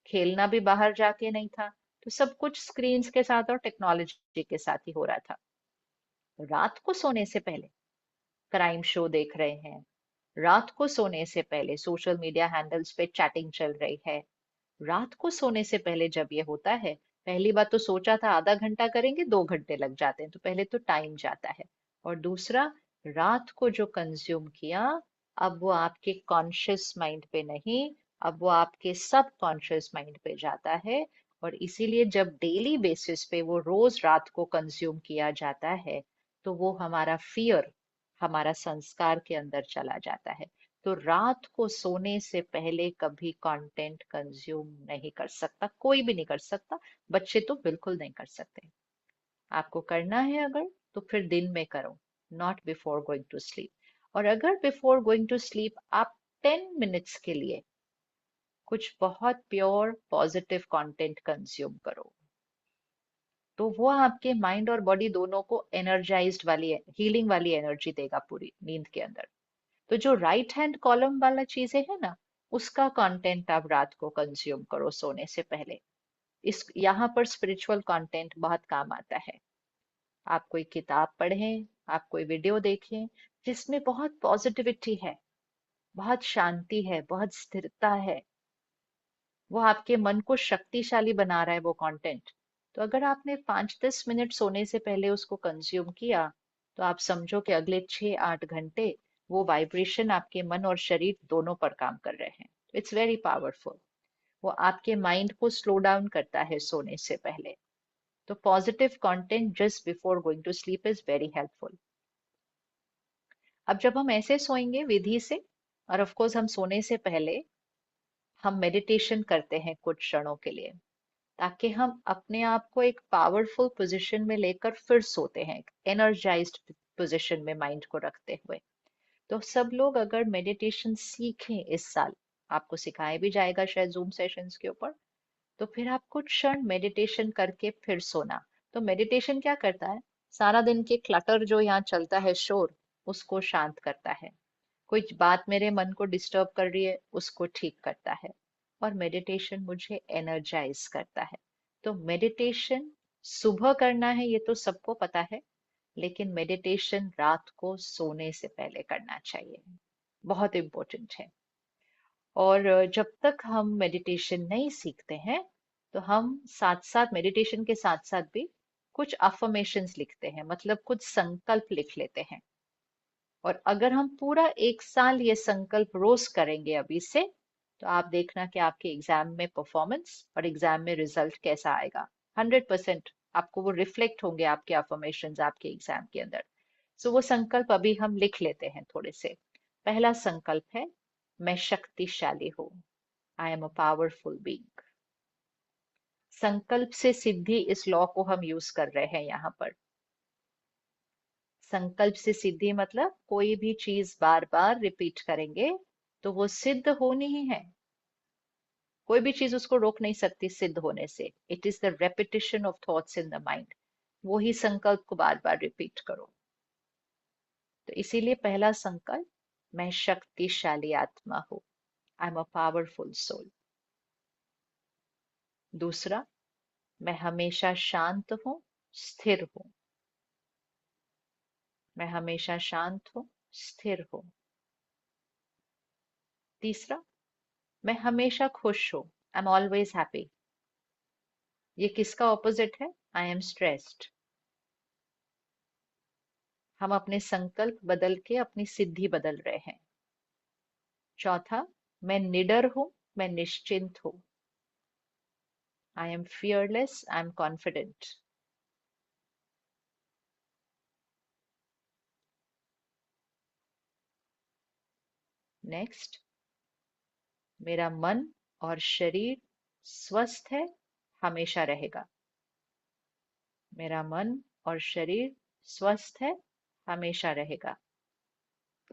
खेलना भी बाहर जाके नहीं था, तो सब कुछ स्क्रीन्स के साथ और टेक्नोलॉजी के साथ ही हो रहा था। रात को सोने से पहले क्राइम शो देख रहे हैं, रात को सोने से पहले सोशल मीडिया हैंडल्स पे चैटिंग चल रही है। रात को सोने से पहले जब ये होता है, पहली बात तो सोचा था आधा घंटा करेंगे, 2 घंटे लग जाते हैं, तो पहले तो टाइम जाता है। और दूसरा, रात को जो कंज्यूम किया, अब वो आपके कॉन्शियस माइंड पे नहीं, अब वो आपके सब कॉन्शियस माइंड पे जाता है। और इसीलिए जब डेली बेसिस पे वो रोज रात को कंज्यूम किया जाता है, तो वो हमारा फियर, हमारा संस्कार के अंदर चला जाता है। तो रात को सोने से पहले कभी कंटेंट कंज्यूम नहीं कर सकता, कोई भी नहीं कर सकता। बच्चे तो बिल्कुल नहीं कर सकते। आपको करना है अगर, तो फिर दिन में करो, not before going to sleep. और अगर बिफोर गोइंग टू स्लीप आप 10 मिनट्स के लिए कुछ बहुत प्योर पॉजिटिव कंटेंट कंज्यूम करो, तो वो आपके माइंड और बॉडी दोनों को एनर्जाइज्ड वाली, हीलिंग वाली एनर्जी देगा पूरी नींद के अंदर। तो जो राइट हैंड कॉलम वाला चीजें है ना, उसका कंटेंट आप रात को कंज्यूम करो सोने से पहले। इस यहाँ पर स्पिरिचुअल कंटेंट बहुत काम आता है। आप कोई किताब पढ़ें, आप कोई वीडियो देखें जिसमें बहुत पॉजिटिविटी है, बहुत शांति है, बहुत स्थिरता है, वो आपके मन को शक्तिशाली बना रहा है वो कंटेंट। तो अगर आपने 5-10 मिनट सोने से पहले उसको कंज्यूम किया, तो आप समझो कि अगले 6-8 घंटे वो वाइब्रेशन आपके मन और शरीर दोनों पर काम कर रहे हैं। It's very powerful. वो आपके माइंड को स्लो डाउन करता है सोने से पहले। तो positive content just before going to sleep is very helpful. अब जब हम ऐसे सोएंगे विधि से, और ऑफ कोर्स हम सोने से पहले हम मेडिटेशन करते हैं कुछ क्षणों के लिए, ताकि हम अपने आप को एक पावरफुल पोजीशन में लेकर फिर सोते हैं, एनर्जाइज्ड पोजीशन में माइंड को रखते हुए। तो सब लोग अगर मेडिटेशन सीखें इस साल, आपको सिखाया भी जाएगा शायद जूम सेशंस के ऊपर, तो फिर आप कुछ क्षण मेडिटेशन करके फिर सोना। तो मेडिटेशन क्या करता है, सारा दिन के क्लटर जो यहाँ चलता है, शोर, उसको शांत करता है। कोई बात मेरे मन को डिस्टर्ब कर रही है, उसको ठीक करता है। और मेडिटेशन मुझे एनर्जाइज करता है। तो मेडिटेशन सुबह करना है ये तो सबको पता है, लेकिन मेडिटेशन रात को सोने से पहले करना चाहिए, बहुत इम्पोर्टेंट है। और जब तक हम मेडिटेशन नहीं सीखते हैं, तो हम साथ साथ मेडिटेशन के साथ साथ भी कुछ अफर्मेशंस लिखते हैं, मतलब कुछ संकल्प लिख लेते हैं। और अगर हम पूरा 1 साल ये संकल्प रोज करेंगे अभी से, तो आप देखना कि आपके एग्जाम में परफॉर्मेंस और एग्जाम में रिजल्ट कैसा आएगा। 100% आपको वो रिफ्लेक्ट होंगे, आपके अफर्मेशंस आपके एग्जाम के अंदर। सो वो संकल्प अभी हम लिख लेते हैं थोड़े से। पहला संकल्प है, मैं शक्तिशाली हूँ, आई एम अ पावरफुल बीइंग। संकल्प से सिद्धि, इस लॉ को हम यूज कर रहे हैं यहाँ पर। संकल्प से सिद्धि मतलब कोई भी चीज बार बार रिपीट करेंगे तो वो सिद्ध होनी ही है। कोई भी चीज उसको रोक नहीं सकती सिद्ध होने से। It is the repetition of thoughts in the mind. वही संकल्प को बार बार रिपीट करो। तो इसीलिए पहला संकल्प, मैं शक्तिशाली आत्मा हूं, I am a powerful soul. दूसरा, मैं हमेशा शांत हूं, स्थिर हूं। मैं हमेशा शांत हूं, स्थिर हूं। तीसरा, मैं हमेशा खुश हूं, आई एम ऑलवेज हैप्पी। ये किसका ऑपोजिट है, आई एम स्ट्रेस्ड। हम अपने संकल्प बदल के अपनी सिद्धि बदल रहे हैं। चौथा, मैं निडर हूं, मैं निश्चिंत हूं, I M fearless, I am confident. Next, मेरा मन और शरीर स्वस्थ है, हमेशा रहेगा। मेरा मन और शरीर स्वस्थ है, हमेशा रहेगा।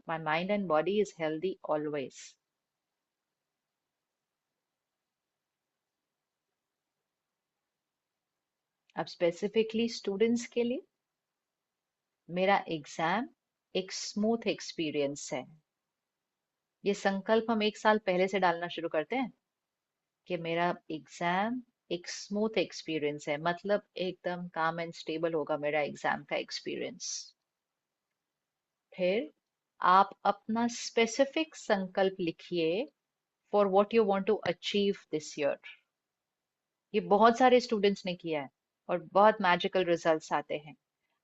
My mind and body is healthy always. अब स्पेसिफिकली स्टूडेंट्स के लिए मेरा एग्जाम एक स्मूथ एक्सपीरियंस है। ये संकल्प हम एक साल पहले से डालना शुरू करते हैं कि मेरा एग्जाम एक स्मूथ एक्सपीरियंस है, मतलब एकदम काम एंड स्टेबल होगा मेरा एग्जाम का एक्सपीरियंस। फिर आप अपना स्पेसिफिक संकल्प लिखिए for what you want to achieve this year. ये बहुत सारे स्टूडेंट्स ने किया है और बहुत मैजिकल रिजल्ट्स आते हैं।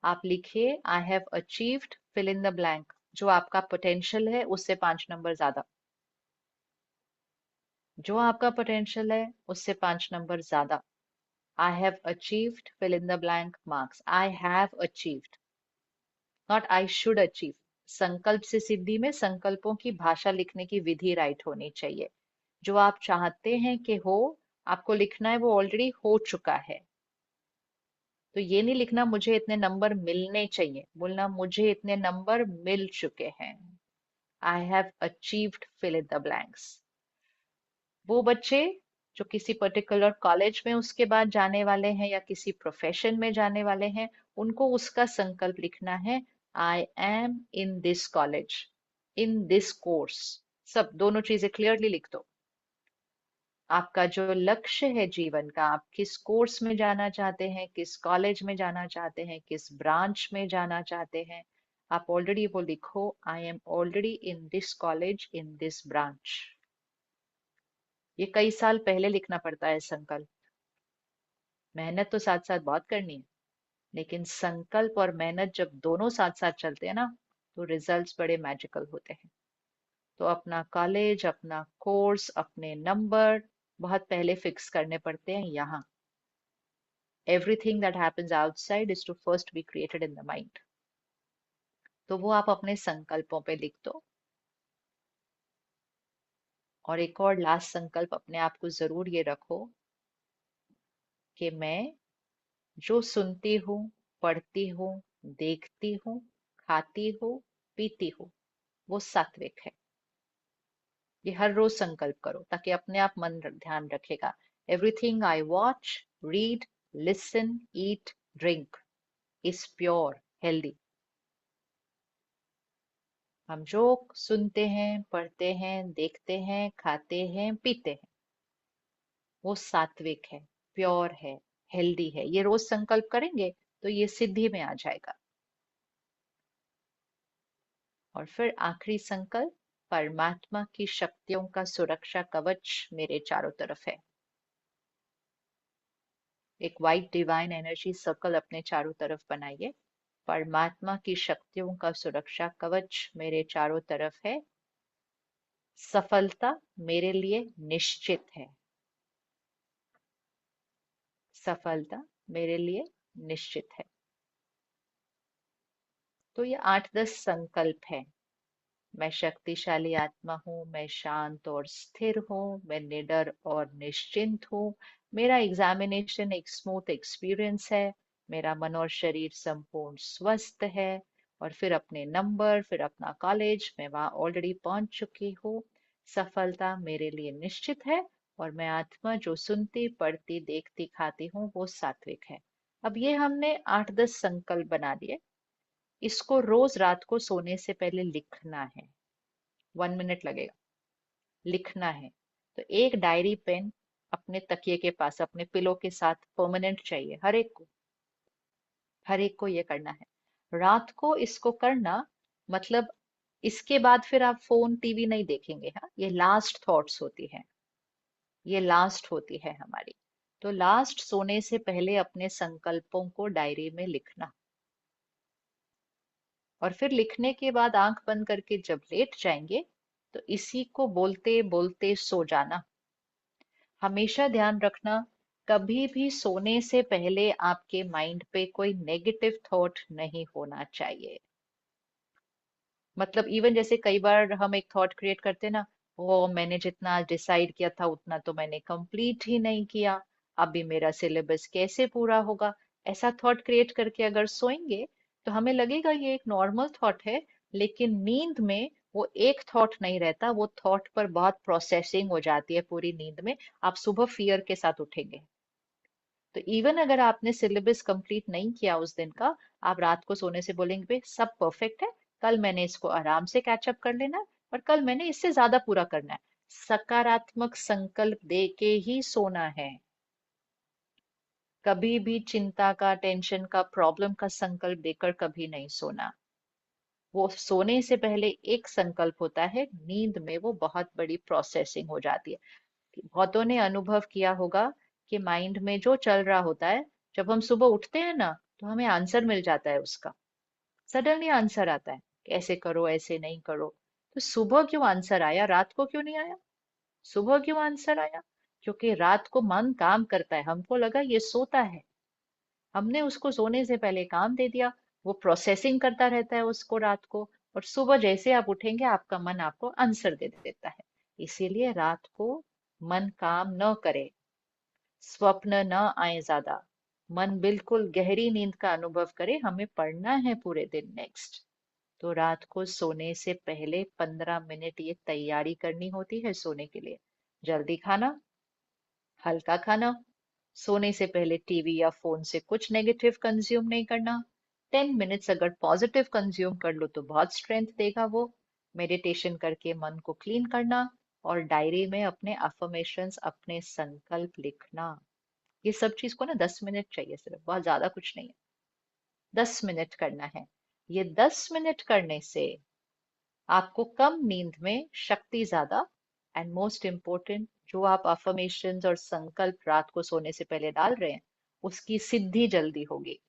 आप लिखिए I have achieved fill in the blank, जो आपका पोटेंशियल है उससे 5 नंबर ज्यादा। जो आपका पोटेंशियल है उससे 5 नंबर ज्यादा। I have achieved fill in the blank marks. I have achieved, not I should achieve. संकल्प से सिद्धि में संकल्पों की भाषा लिखने की विधि राइट होनी चाहिए। जो आप चाहते हैं कि हो, आपको लिखना है वो ऑलरेडी हो चुका है। तो ये नहीं लिखना मुझे इतने नंबर मिलने चाहिए, बोलना मुझे इतने नंबर मिल चुके हैं। I have achieved fill in the blanks. वो बच्चे जो किसी पर्टिकुलर कॉलेज में उसके बाद जाने वाले हैं या किसी प्रोफेशन में जाने वाले हैं, उनको उसका संकल्प लिखना है I am in this college, in this course. सब दोनों चीजें क्लियरली लिख दो। आपका जो लक्ष्य है जीवन का, आप किस कोर्स में जाना चाहते हैं, किस कॉलेज में जाना चाहते हैं, किस ब्रांच में जाना चाहते हैं, आप ऑलरेडी वो लिखो I am already in this college in this branch. ये कई साल पहले लिखना पड़ता है संकल्प। मेहनत तो साथ साथ बहुत करनी है, लेकिन संकल्प और मेहनत जब दोनों साथ साथ चलते हैं ना, तो रिजल्ट्स बड़े मैजिकल होते हैं। तो अपना कॉलेज, अपना कोर्स, अपने नंबर बहुत पहले फिक्स करने पड़ते हैं यहाँ। Everything that happens outside is to first be created in the mind. तो वो आप अपने संकल्पों पे लिख दो। और एक और लास्ट संकल्प अपने आप को जरूर ये रखो कि मैं जो सुनती हूँ, पढ़ती हूँ, देखती हूँ, खाती हूँ, पीती हूँ, वो सात्विक है। ये हर रोज संकल्प करो ताकि अपने आप मन ध्यान रखेगा। Everything I watch, read, listen, eat, drink is pure, healthy. हम जो सुनते हैं, पढ़ते हैं, देखते हैं, खाते हैं, पीते हैं, वो सात्विक है, प्योर है, हेल्दी है। ये रोज संकल्प करेंगे तो ये सिद्धि में आ जाएगा। और फिर आखिरी संकल्प, परमात्मा की शक्तियों का सुरक्षा कवच मेरे चारों तरफ है। एक वाइट डिवाइन एनर्जी सर्कल अपने चारों तरफ बनाइए। परमात्मा की शक्तियों का सुरक्षा कवच मेरे चारों तरफ है। सफलता मेरे लिए निश्चित है। सफलता मेरे लिए निश्चित है। तो ये 8-10 संकल्प है। मैं शक्तिशाली आत्मा हूँ, मैं शांत और स्थिर हूँ, मैं निडर और निश्चिंत हूँ, मेरा एग्जामिनेशन एक स्मूथ एक्सपीरियंस है, मेरा मन और शरीर संपूर्ण स्वस्थ है। और फिर अपने नंबर, फिर अपना कॉलेज, मैं वहां ऑलरेडी पहुंच चुकी हूँ। सफलता मेरे लिए निश्चित है और मैं आत्मा जो सुनती, पढ़ती, देखती, खाती हूँ, वो सात्विक है। अब ये हमने 8-10 संकल्प बना लिए। इसको रोज रात को सोने से पहले लिखना है। 1 मिनट लगेगा, लिखना है। तो एक डायरी पेन अपने तकिए के पास, अपने पिलो के साथ परमानेंट चाहिए हर एक को। हर एक को ये करना है। रात को इसको करना, मतलब इसके बाद फिर आप फोन टीवी नहीं देखेंगे। हाँ, ये लास्ट थॉट्स होती है, ये लास्ट होती है हमारी। तो लास्ट सोने से पहले अपने संकल्पों को डायरी में लिखना। और फिर लिखने के बाद आंख बंद करके जब लेट जाएंगे तो इसी को बोलते बोलते सो जाना। हमेशा ध्यान रखना, कभी भी सोने से पहले आपके माइंड पे कोई नेगेटिव थॉट नहीं होना चाहिए। मतलब इवन जैसे कई बार हम एक थॉट क्रिएट करते हैं ना, वो मैंने जितना डिसाइड किया था उतना तो मैंने कंप्लीट ही नहीं किया, अभी मेरा सिलेबस कैसे पूरा होगा। ऐसा थॉट क्रिएट करके अगर सोएंगे तो हमें लगेगा ये एक नॉर्मल थॉट है, लेकिन नींद में वो एक थॉट नहीं रहता, वो थॉट पर बहुत प्रोसेसिंग हो जाती है पूरी नींद में। आप सुबह फियर के साथ उठेंगे। तो इवन अगर आपने सिलेबस कंप्लीट नहीं किया उस दिन का, आप रात को सोने से बोलेंगे भाई सब परफेक्ट है, कल मैंने इसको आराम से कैचअप कर लेना है, और कल मैंने इससे ज्यादा पूरा करना है। सकारात्मक संकल्प दे के ही सोना है। कभी भी चिंता का, टेंशन का, प्रॉब्लम का संकल्प देकर कभी नहीं सोना। वो सोने से पहले एक संकल्प होता है, नींद में वो बहुत बड़ी प्रोसेसिंग हो जाती है। बहुतों ने अनुभव किया होगा कि माइंड में जो चल रहा होता है, जब हम सुबह उठते हैं ना, तो हमें आंसर मिल जाता है उसका। सडनली आंसर आता है कि ऐसे करो, ऐसे नहीं करो। तो सुबह क्यों आंसर आया, रात को क्यों नहीं आया? सुबह क्यों आंसर आया? क्योंकि रात को मन काम करता है, हमको लगा ये सोता है, हमने उसको सोने से पहले काम दे दिया। वो प्रोसेसिंग करता रहता है उसको रात को, और सुबह जैसे आप उठेंगे आपका मन आपको आंसर दे देता है। इसीलिए रात को मन काम न करे, स्वप्न न आए ज्यादा, मन बिल्कुल गहरी नींद का अनुभव करे। हमें पढ़ना है पूरे दिन नेक्स्ट। तो रात को सोने से पहले 15 मिनट ये तैयारी करनी होती है सोने के लिए। जल्दी खाना, हल्का खाना, सोने से पहले टीवी या फोन से कुछ नेगेटिव कंज्यूम नहीं करना। 10 मिनट्स अगर पॉजिटिव कंज्यूम कर लो तो बहुत स्ट्रेंथ देगा वो। मेडिटेशन करके मन को क्लीन करना, और डायरी में अपने अफर्मेशंस, अपने संकल्प लिखना। ये सब चीज को ना 10 मिनट चाहिए, सिर्फ, बहुत ज्यादा कुछ नहीं है। 10 मिनट करना है। ये 10 मिनट करने से आपको कम नींद में शक्ति ज्यादा, एंड मोस्ट इम्पोर्टेंट, जो आप अफर्मेशंस और संकल्प रात को सोने से पहले डाल रहे हैं, उसकी सिद्धि जल्दी होगी।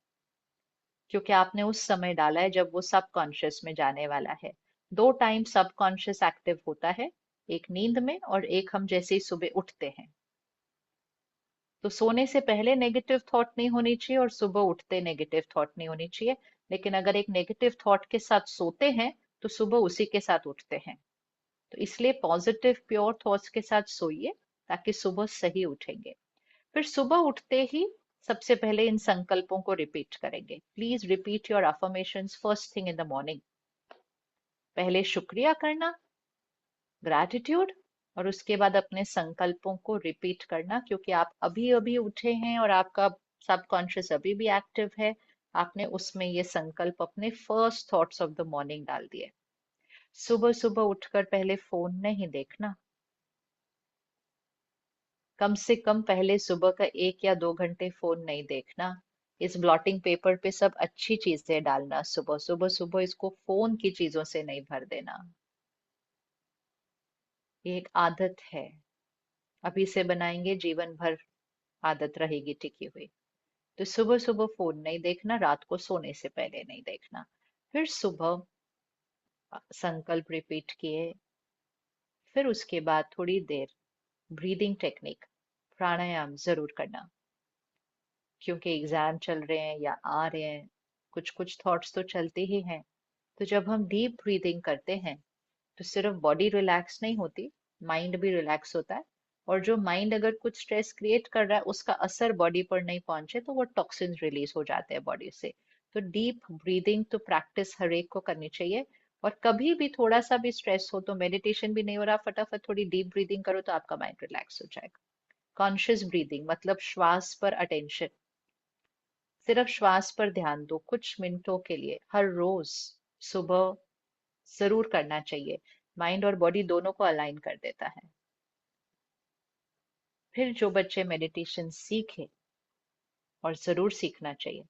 क्योंकि आपने उस समय डाला है जब वो सबकॉन्शियस में जाने वाला है। 2 टाइम सबकॉन्शियस एक्टिव होता है, एक नींद में और एक हम जैसे ही सुबह उठते हैं। तो सोने से पहले नेगेटिव थॉट नहीं होनी चाहिए और सुबह उठते नेगेटिव थॉट नहीं होनी चाहिए। लेकिन अगर एक नेगेटिव थॉट के साथ सोते हैं तो सुबह उसी के साथ उठते हैं। तो इसलिए पॉजिटिव प्योर थॉट्स के साथ सोइए, ताकि सुबह सही उठेंगे। फिर सुबह उठते ही सबसे पहले इन संकल्पों को रिपीट करेंगे। Please repeat your affirmations first thing in the morning. पहले शुक्रिया करना, ग्रैटिट्यूड, और उसके बाद अपने संकल्पों को रिपीट करना। क्योंकि आप अभी अभी उठे हैं और आपका सबकॉन्शियस अभी भी एक्टिव है। आपने उसमें ये संकल्प अपने first thoughts of the morning डाल दिए। सुबह सुबह उठकर पहले फोन नहीं देखना। कम से कम पहले सुबह का 1 या 2 घंटे फोन नहीं देखना। इस ब्लॉटिंग पेपर पे सब अच्छी चीजें डालना, सुबह सुबह सुबह इसको फोन की चीजों से नहीं भर देना। ये एक आदत है, अभी से बनाएंगे जीवन भर आदत रहेगी टिकी हुई। तो सुबह सुबह फोन नहीं देखना, रात को सोने से पहले नहीं देखना। फिर सुबह संकल्प रिपीट किए, फिर उसके बाद थोड़ी देर ब्रीदिंग टेक्निक, प्राणायाम जरूर करना। क्योंकि एग्जाम चल रहे हैं या आ रहे हैं, कुछ कुछ थॉट्स तो चलते ही हैं। तो जब हम डीप ब्रीदिंग करते हैं तो सिर्फ बॉडी रिलैक्स नहीं होती, माइंड भी रिलैक्स होता है। और जो माइंड अगर कुछ स्ट्रेस क्रिएट कर रहा है, उसका असर बॉडी पर नहीं पहुंचे तो वो टॉक्सिन्स रिलीज हो जाते हैं बॉडी से। तो डीप ब्रीदिंग तो प्रैक्टिस हर एक को करनी चाहिए। और कभी भी थोड़ा सा भी स्ट्रेस हो तो मेडिटेशन भी नहीं हो रहा, फटाफट थोड़ी डीप ब्रीदिंग करो तो आपका माइंड रिलैक्स हो जाएगा। कॉन्शियस ब्रीदिंग मतलब श्वास पर अटेंशन, सिर्फ श्वास पर ध्यान दो कुछ मिनटों के लिए हर रोज सुबह, जरूर करना चाहिए। माइंड और बॉडी दोनों को अलाइन कर देता है। फिर जो बच्चे मेडिटेशन सीखे, और जरूर सीखना चाहिए,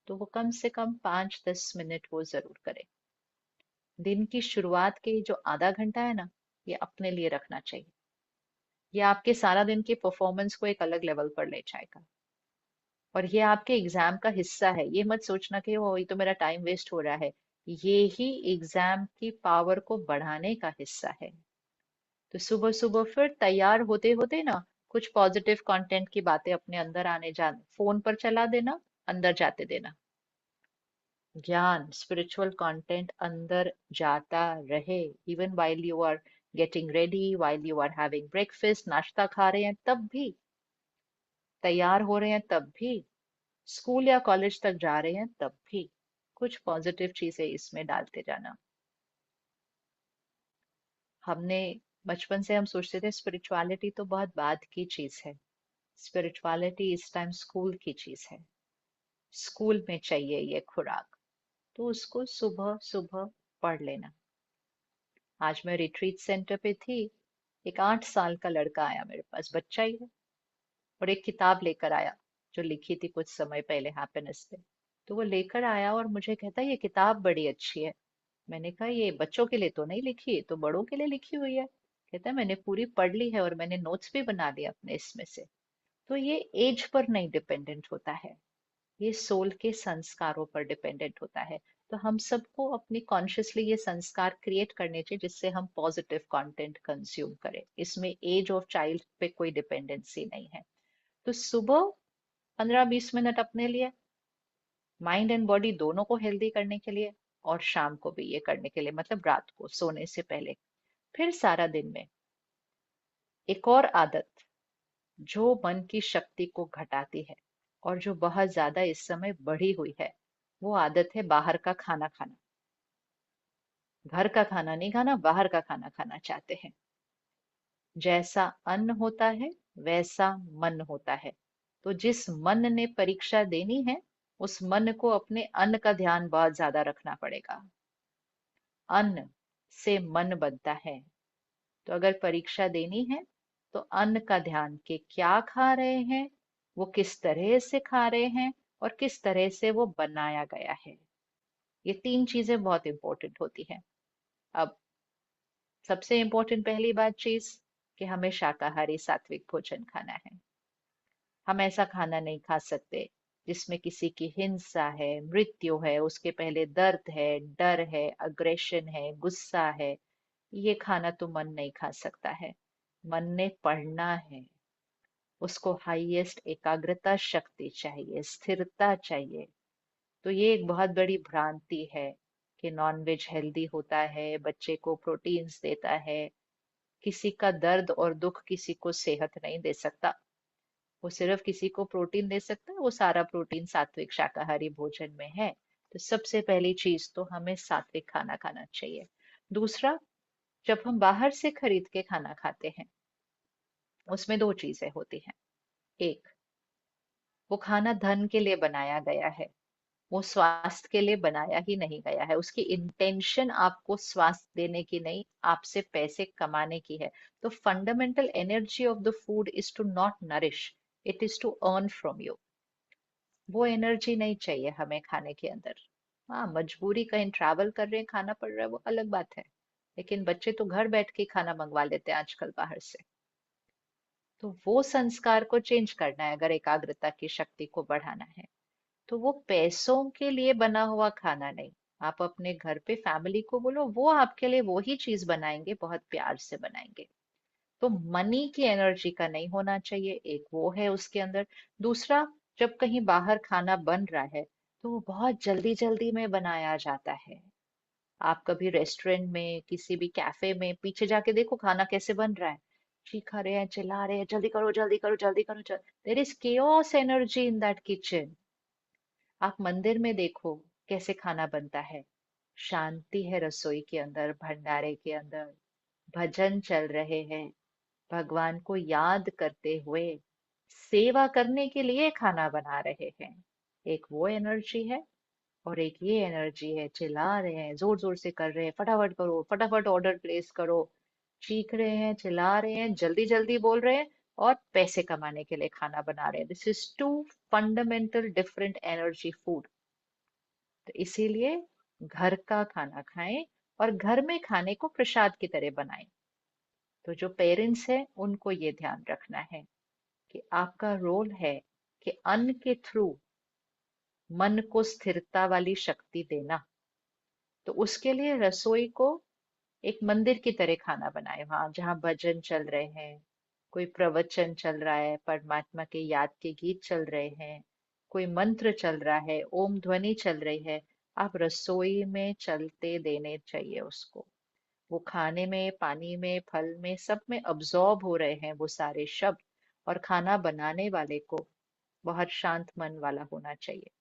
तो वो कम से कम 5-10 मिनट वो जरूर करें। दिन की शुरुआत के जो आधा घंटा है ना, ये अपने लिए रखना चाहिए। ये आपके सारा दिन के परफॉर्मेंस को एक अलग लेवल पर ले जाएगा। और ये आपके एग्जाम का हिस्सा है। ये मत सोचना कि वो ये तो मेरा टाइम वेस्ट हो रहा है। ये ही एग्जाम की पावर को बढ़ाने का हिस्सा है। तो सुबह सुबह फिर तैयार होते होते ना, कुछ पॉजिटिव कंटेंट की बातें अपने अंदर आने जान, फोन पर चला देना, अंदर जाते देना। ज्ञान, स्पिरिचुअल कंटेंट अंदर जाता रहे। Even while you are getting ready, while you are having breakfast, नाश्ता खा रहे हैं तब भी, तैयार हो रहे हैं तब भी, स्कूल या कॉलेज तक जा रहे हैं तब भी, कुछ पॉजिटिव चीजें इसमें डालते जाना। हमने बचपन से हम सोचते थे स्पिरिचुअलिटी तो बहुत बाद की चीज है। स्पिरिचुअलिटी इस टाइम स्कूल की चीज है। स्कूल में चाहिए ये खुराक, तो उसको सुबह सुबह पढ़ लेना। आज मैं रिट्रीट सेंटर पे थी, एक 8 साल का लड़का आया मेरे पास, बच्चा ही है, और एक किताब लेकर आया जो लिखी थी कुछ समय पहले हैप्पीनेस पे। तो वो लेकर आया और मुझे कहता ये किताब बड़ी अच्छी है। मैंने कहा ये बच्चों के लिए तो नहीं लिखी, तो बड़ों के लिए लिखी हुई है। कहता है मैंने पूरी पढ़ ली है और मैंने नोट्स भी बना लिए अपने इसमें से। तो ये एज पर नहीं डिपेंडेंट होता है, ये सोल के संस्कारों पर डिपेंडेंट होता है। तो हम सबको अपनी कॉन्शियसली ये संस्कार क्रिएट करने चाहिए जिससे हम पॉजिटिव कंटेंट कंज्यूम करें। इसमें एज ऑफ चाइल्ड पे कोई डिपेंडेंसी नहीं है। तो सुबह 15-20 मिनट अपने लिए, माइंड एंड बॉडी दोनों को हेल्दी करने के लिए, और शाम को भी ये करने के लिए, मतलब रात को सोने से पहले। फिर सारा दिन में एक और आदत जो मन की शक्ति को घटाती है और जो बहुत ज्यादा इस समय बढ़ी हुई है, वो आदत है बाहर का खाना खाना। घर का खाना नहीं खाना, बाहर का खाना खाना चाहते हैं। जैसा अन्न होता है वैसा मन होता है। तो जिस मन ने परीक्षा देनी है, उस मन को अपने अन्न का ध्यान बहुत ज्यादा रखना पड़ेगा। अन्न से मन बनता है। तो अगर परीक्षा देनी है तो अन्न का ध्यान कि क्या खा रहे हैं, वो किस तरह से खा रहे हैं, और किस तरह से वो बनाया गया है। ये 3 चीजें बहुत इंपॉर्टेंट होती हैं। अब सबसे इंपॉर्टेंट पहली बात चीज कि हमें शाकाहारी सात्विक भोजन खाना है। हम ऐसा खाना नहीं खा सकते जिसमें किसी की हिंसा है, मृत्यु है, उसके पहले दर्द है, डर है, अग्रेशन है, गुस्सा है। ये खाना तो मन नहीं खा सकता है। मन ने पढ़ना है, उसको हाईएस्ट एकाग्रता शक्ति चाहिए, स्थिरता चाहिए। तो ये एक बहुत बड़ी भ्रांति है कि नॉनवेज हेल्दी होता है, बच्चे को प्रोटीन्स देता है। किसी का दर्द और दुख किसी को सेहत नहीं दे सकता। वो सिर्फ किसी को प्रोटीन दे सकता है, वो सारा प्रोटीन सात्विक शाकाहारी भोजन में है। तो सबसे पहली चीज तो हमें सात्विक खाना खाना चाहिए। दूसरा, जब हम बाहर से खरीद के खाना खाते हैं, उसमें 2 चीजें होती हैं। एक, वो खाना धन के लिए बनाया गया है, वो स्वास्थ्य के लिए बनाया ही नहीं गया है। उसकी इंटेंशन आपको स्वास्थ्य देने की नहीं, आपसे पैसे कमाने की है। तो fundamental energy of the food is to not nourish, it is to earn from you. वो एनर्जी नहीं चाहिए हमें खाने के अंदर। हाँ, मजबूरी कहीं ट्रैवल कर रहे हैं, खाना पड़ रहा है, वो अलग बात है। लेकिन बच्चे तो घर बैठ के खाना मंगवा लेते हैं आजकल बाहर से। तो वो संस्कार को चेंज करना है अगर एकाग्रता की शक्ति को बढ़ाना है। तो वो पैसों के लिए बना हुआ खाना नहीं। आप अपने घर पे फैमिली को बोलो, वो आपके लिए वो ही चीज बनाएंगे, बहुत प्यार से बनाएंगे। तो मनी की एनर्जी का नहीं होना चाहिए, एक वो है उसके अंदर। दूसरा, जब कहीं बाहर खाना बन रहा है तो वो बहुत जल्दी जल्दी में बनाया जाता है। आप कभी रेस्टोरेंट में, किसी भी कैफे में पीछे जाके देखो खाना कैसे बन रहा है। चीखा रहे हैं, चिल्ला रहे हैं, जल्दी करो जल्दी करो जल्दी करो, there is chaos energy in that kitchen. आप मंदिर में देखो कैसे खाना बनता है, शांति है रसोई के अंदर, भंडारे के अंदर, भजन चल रहे हैं, भगवान को याद करते हुए सेवा करने के लिए खाना बना रहे हैं। एक वो एनर्जी है, और एक ये एनर्जी है चिल्ला रहे हैं, जोर जोर से कर रहे हैं, फटाफट करो, फटाफट ऑर्डर प्लेस करो, चीख रहे हैं, चिल्ला रहे हैं, जल्दी जल्दी बोल रहे हैं, और पैसे कमाने के लिए खाना बना रहे हैं। This is to fundamental different energy food. तो इसीलिए घर का खाना खाएं, और घर में खाने को प्रसाद की तरह बनाएं। तो जो पेरेंट्स हैं उनको ये ध्यान रखना है कि आपका रोल है कि अन्न के थ्रू मन को स्थिरता वाली शक्ति देना। तो उसके लिए रसोई को एक मंदिर की तरह खाना बनाए, वहां जहाँ भजन चल रहे हैं, कोई प्रवचन चल रहा है, परमात्मा के याद के गीत चल रहे हैं, कोई मंत्र चल रहा है, ओम ध्वनि चल रही है, आप रसोई में चलते देने चाहिए उसको। वो खाने में, पानी में, फल में, सब में अब्जॉर्ब हो रहे हैं वो सारे शब्द। और खाना बनाने वाले को बहुत शांत मन वाला होना चाहिए।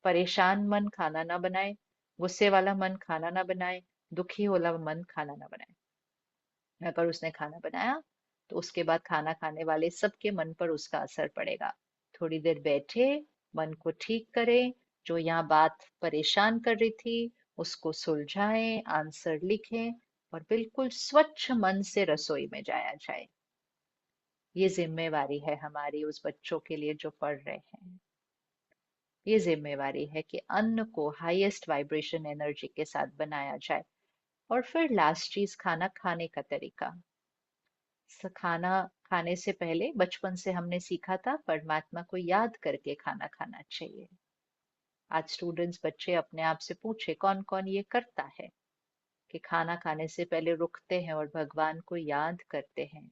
परेशान मन खाना ना बनाए, गुस्से वाला मन खाना ना बनाए, दुखी वाला मन खाना ना बनाए। अगर उसने खाना बनाया तो उसके बाद खाना खाने वाले सबके मन पर उसका असर पड़ेगा। थोड़ी देर बैठे, मन को ठीक करें, जो यहाँ बात परेशान कर रही थी उसको सुलझाएं, आंसर लिखें और बिल्कुल स्वच्छ मन से रसोई में जाया जाए। ये जिम्मेवारी है हमारी उस बच्चों के लिए जो पढ़ रहे हैं। ये जिम्मेवारी है कि अन्न को हाईएस्ट वाइब्रेशन एनर्जी के साथ बनाया जाए। और फिर लास्ट चीज, खाना खाने का तरीका। खाना खाने से पहले बचपन से हमने सीखा था परमात्मा को याद करके खाना खाना चाहिए। आज स्टूडेंट्स, बच्चे अपने आप से पूछे कौन कौन ये करता है कि खाना खाने से पहले रुकते हैं और भगवान को याद करते हैं,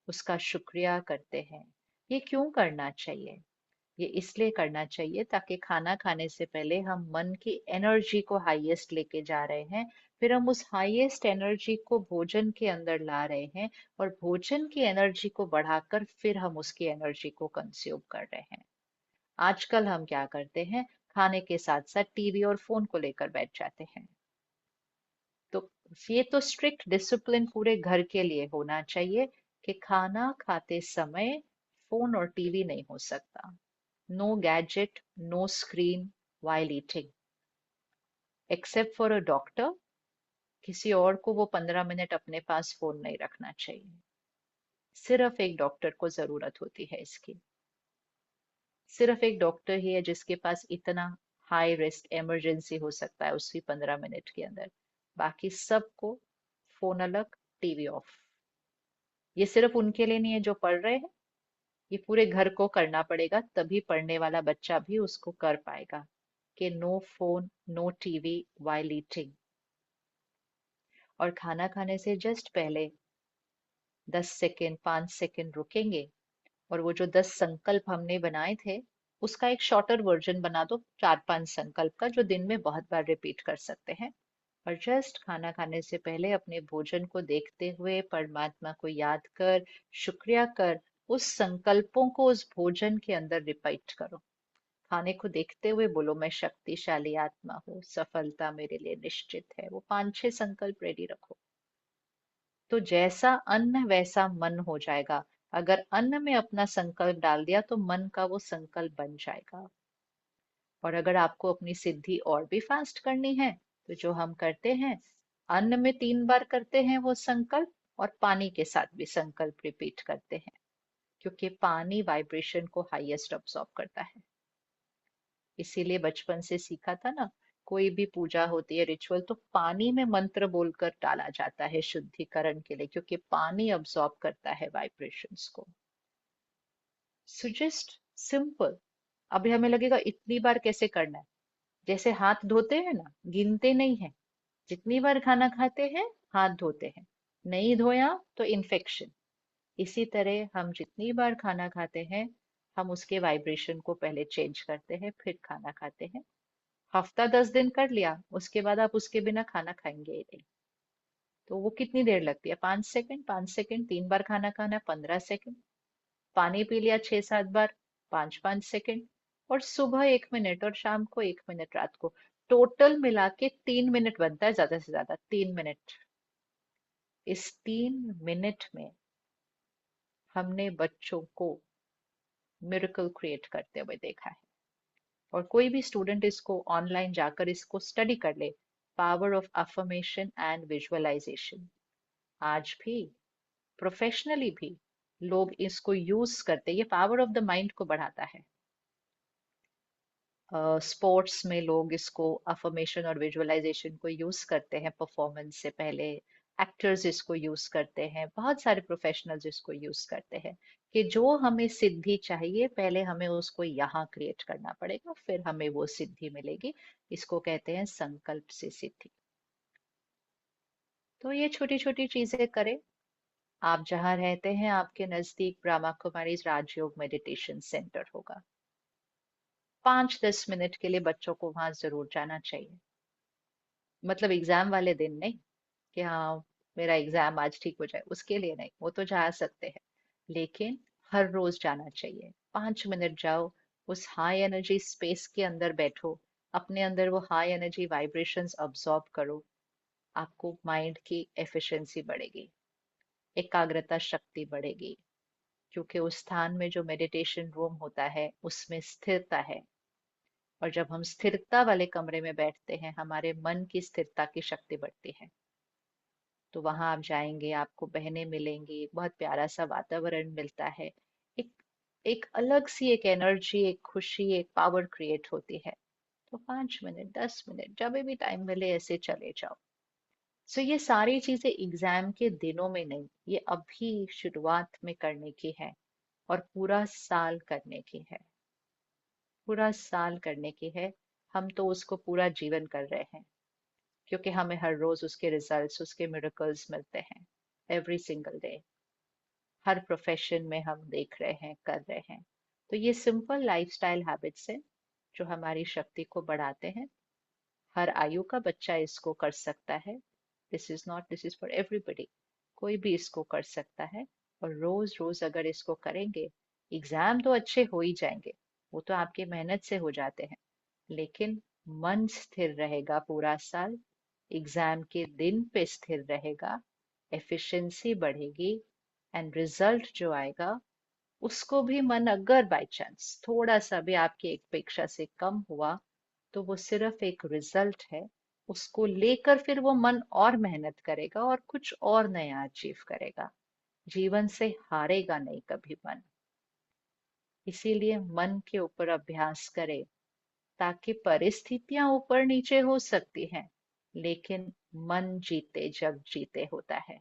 उसका शुक्रिया करते हैं। ये क्यों करना चाहिए? ये इसलिए करना चाहिए ताकि खाना खाने से पहले हम मन की एनर्जी को हाईएस्ट लेके जा रहे हैं, फिर हम उस हाईएस्ट एनर्जी को भोजन के अंदर ला रहे हैं और भोजन की एनर्जी को बढ़ाकर फिर हम उसकी एनर्जी को कंज्यूम कर रहे हैं। आजकल हम क्या करते हैं, खाने के साथ साथ टीवी और फोन को लेकर बैठ जाते हैं। तो ये तो स्ट्रिक्ट डिसिप्लिन पूरे घर के लिए होना चाहिए कि खाना खाते समय फोन और टीवी नहीं हो सकता। No gadget, no screen while eating. Except for a doctor, किसी और को वो 15 मिनट अपने पास फोन नहीं रखना चाहिए। सिर्फ एक डॉक्टर को जरूरत होती है इसकी। सिर्फ एक डॉक्टर ही है जिसके पास इतना हाई रिस्क इमरजेंसी हो सकता है उसी 15 मिनट के अंदर। बाकी सबको फोन अलग, टीवी ऑफ। ये सिर्फ उनके लिए नहीं है जो पढ़ रहे हैं, ये पूरे घर को करना पड़ेगा, तभी पढ़ने वाला बच्चा भी उसको कर पाएगा कि no phone, no TV while eating. और खाना खाने से जस्ट पहले 10 सेकेंड, 5 सेकेंड रुकेंगे और वो जो 10 संकल्प हमने बनाए थे उसका एक शॉर्टर वर्जन बना दो, 4-5 संकल्प का, जो दिन में बहुत बार रिपीट कर सकते हैं। और जस्ट खाना खाने से पहले अपने भोजन को देखते हुए परमात्मा को याद कर, शुक्रिया कर, उस संकल्पों को उस भोजन के अंदर रिपीट करो। खाने को देखते हुए बोलो, मैं शक्तिशाली आत्मा हूँ, सफलता मेरे लिए निश्चित है। वो 5-6 संकल्प रेडी रखो। तो जैसा अन्न वैसा मन हो जाएगा। अगर अन्न में अपना संकल्प डाल दिया तो मन का वो संकल्प बन जाएगा। और अगर आपको अपनी सिद्धि और भी फास्ट करनी है तो जो हम करते हैं, अन्न में 3 बार करते हैं वो संकल्प और पानी के साथ भी संकल्प रिपीट करते हैं, क्योंकि पानी वाइब्रेशन को हाईएस्ट अब्सॉर्ब करता है। इसीलिए बचपन से सीखा था ना, कोई भी पूजा होती है, रिचुअल, तो पानी में मंत्र बोलकर डाला जाता है शुद्धिकरण के लिए, क्योंकि पानी अब्सॉर्ब करता है वाइब्रेशंस को। So just simple. अभी हमें लगेगा इतनी बार कैसे करना है? जैसे हाथ धोते हैं ना, गिनते नहीं है, जितनी बार खाना खाते हैं हाथ धोते हैं, नहीं धोया तो इन्फेक्शन। इसी तरह हम जितनी बार खाना खाते हैं, हम उसके वाइब्रेशन को पहले चेंज करते हैं, फिर खाना खाते हैं। हफ्ता 10 दिन कर लिया, उसके बाद आप उसके बिना खाना खाएंगे ही नहीं। तो वो कितनी देर लगती है? 5 सेकंड, 5 सेकंड, 3 बार खाना खाना, 15 सेकंड। पानी पी लिया 6-7 बार, 5-5 सेकंड। और सुबह 1 मिनट और शाम को 1 मिनट, रात को। टोटल मिला के 3 मिनट बनता है, ज्यादा से ज्यादा 3 मिनट। इस 3 मिनट में हमने बच्चों को मिरेकल क्रिएट करते हुए देखा है। और कोई भी स्टूडेंट इसको ऑनलाइन जाकर इसको स्टडी कर ले, power of affirmation and visualisation. आज भी प्रोफेशनली भी लोग इसको यूज करते, ये पावर ऑफ द माइंड को बढ़ाता है। स्पोर्ट्स में लोग इसको अफर्मेशन और विजुअलाइजेशन को यूज करते हैं परफॉर्मेंस से पहले। एक्टर्स इसको यूज करते हैं, बहुत सारे प्रोफेशनल्स इसको यूज करते हैं कि जो हमें सिद्धि चाहिए पहले हमें उसको यहाँ क्रिएट करना पड़ेगा, फिर हमें वो सिद्धि मिलेगी। इसको कहते हैं संकल्प से सिद्धि। तो ये छोटी छोटी चीजें करें। आप जहाँ रहते हैं आपके नजदीक ब्रह्मा कुमारी राजयोग मेडिटेशन सेंटर होगा। 5-10 मिनट के लिए बच्चों को वहां जरूर जाना चाहिए। मतलब एग्जाम वाले दिन नहीं कि हाँ मेरा एग्जाम आज ठीक हो जाए, उसके लिए नहीं, वो तो जा सकते हैं। लेकिन हर रोज जाना चाहिए। 5 मिनट जाओ, उस हाई एनर्जी स्पेस के अंदर बैठो, अपने अंदर वो हाई एनर्जी वाइब्रेशंस अब्सॉर्ब करो। आपको माइंड की एफिशिएंसी बढ़ेगी, एकाग्रता शक्ति बढ़ेगी, क्योंकि उस स्थान में जो मेडिटेशन रूम होता है उसमें स्थिरता है। और जब हम स्थिरता वाले कमरे में बैठते हैं, हमारे मन की स्थिरता की शक्ति बढ़ती है। तो वहां आप जाएंगे, आपको बहनें मिलेंगी, बहुत प्यारा सा वातावरण मिलता है, एक एक अलग सी एक एनर्जी, एक खुशी, एक पावर क्रिएट होती है। तो 5 मिनट 10 मिनट जब भी टाइम मिले ऐसे चले जाओ। सो ये सारी चीजें एग्जाम के दिनों में नहीं, ये अभी शुरुआत में करने की है और पूरा साल करने की है। पूरा साल करने की है। हम तो उसको पूरा जीवन कर रहे हैं, क्योंकि हमें हर रोज उसके रिजल्ट्स, उसके मिरेकल्स मिलते हैं, एवरी सिंगल डे। हर प्रोफेशन में हम देख रहे हैं, कर रहे हैं। तो ये सिंपल लाइफस्टाइल हैबिट्स हैं जो हमारी शक्ति को बढ़ाते हैं। हर आयु का बच्चा इसको कर सकता है। This is for everybody. कोई भी इसको कर सकता है। और रोज रोज अगर इसको करेंगे, एग्जाम तो अच्छे हो ही जाएंगे, वो तो आपकी मेहनत से हो जाते हैं, लेकिन मन स्थिर रहेगा पूरा साल, एग्जाम के दिन पे स्थिर रहेगा, एफिशिएंसी बढ़ेगी, एंड रिजल्ट जो आएगा उसको भी मन अगर बाय चांस थोड़ा सा भी आपकी अपेक्षा से कम हुआ, तो वो सिर्फ एक रिजल्ट है। उसको लेकर फिर वो मन और मेहनत करेगा और कुछ और नया अचीव करेगा। जीवन से हारेगा नहीं कभी मन। इसीलिए मन के ऊपर अभ्यास करें, ताकि परिस्थितियां ऊपर नीचे हो सकती हैं, लेकिन मन जीते जग जीते होता है।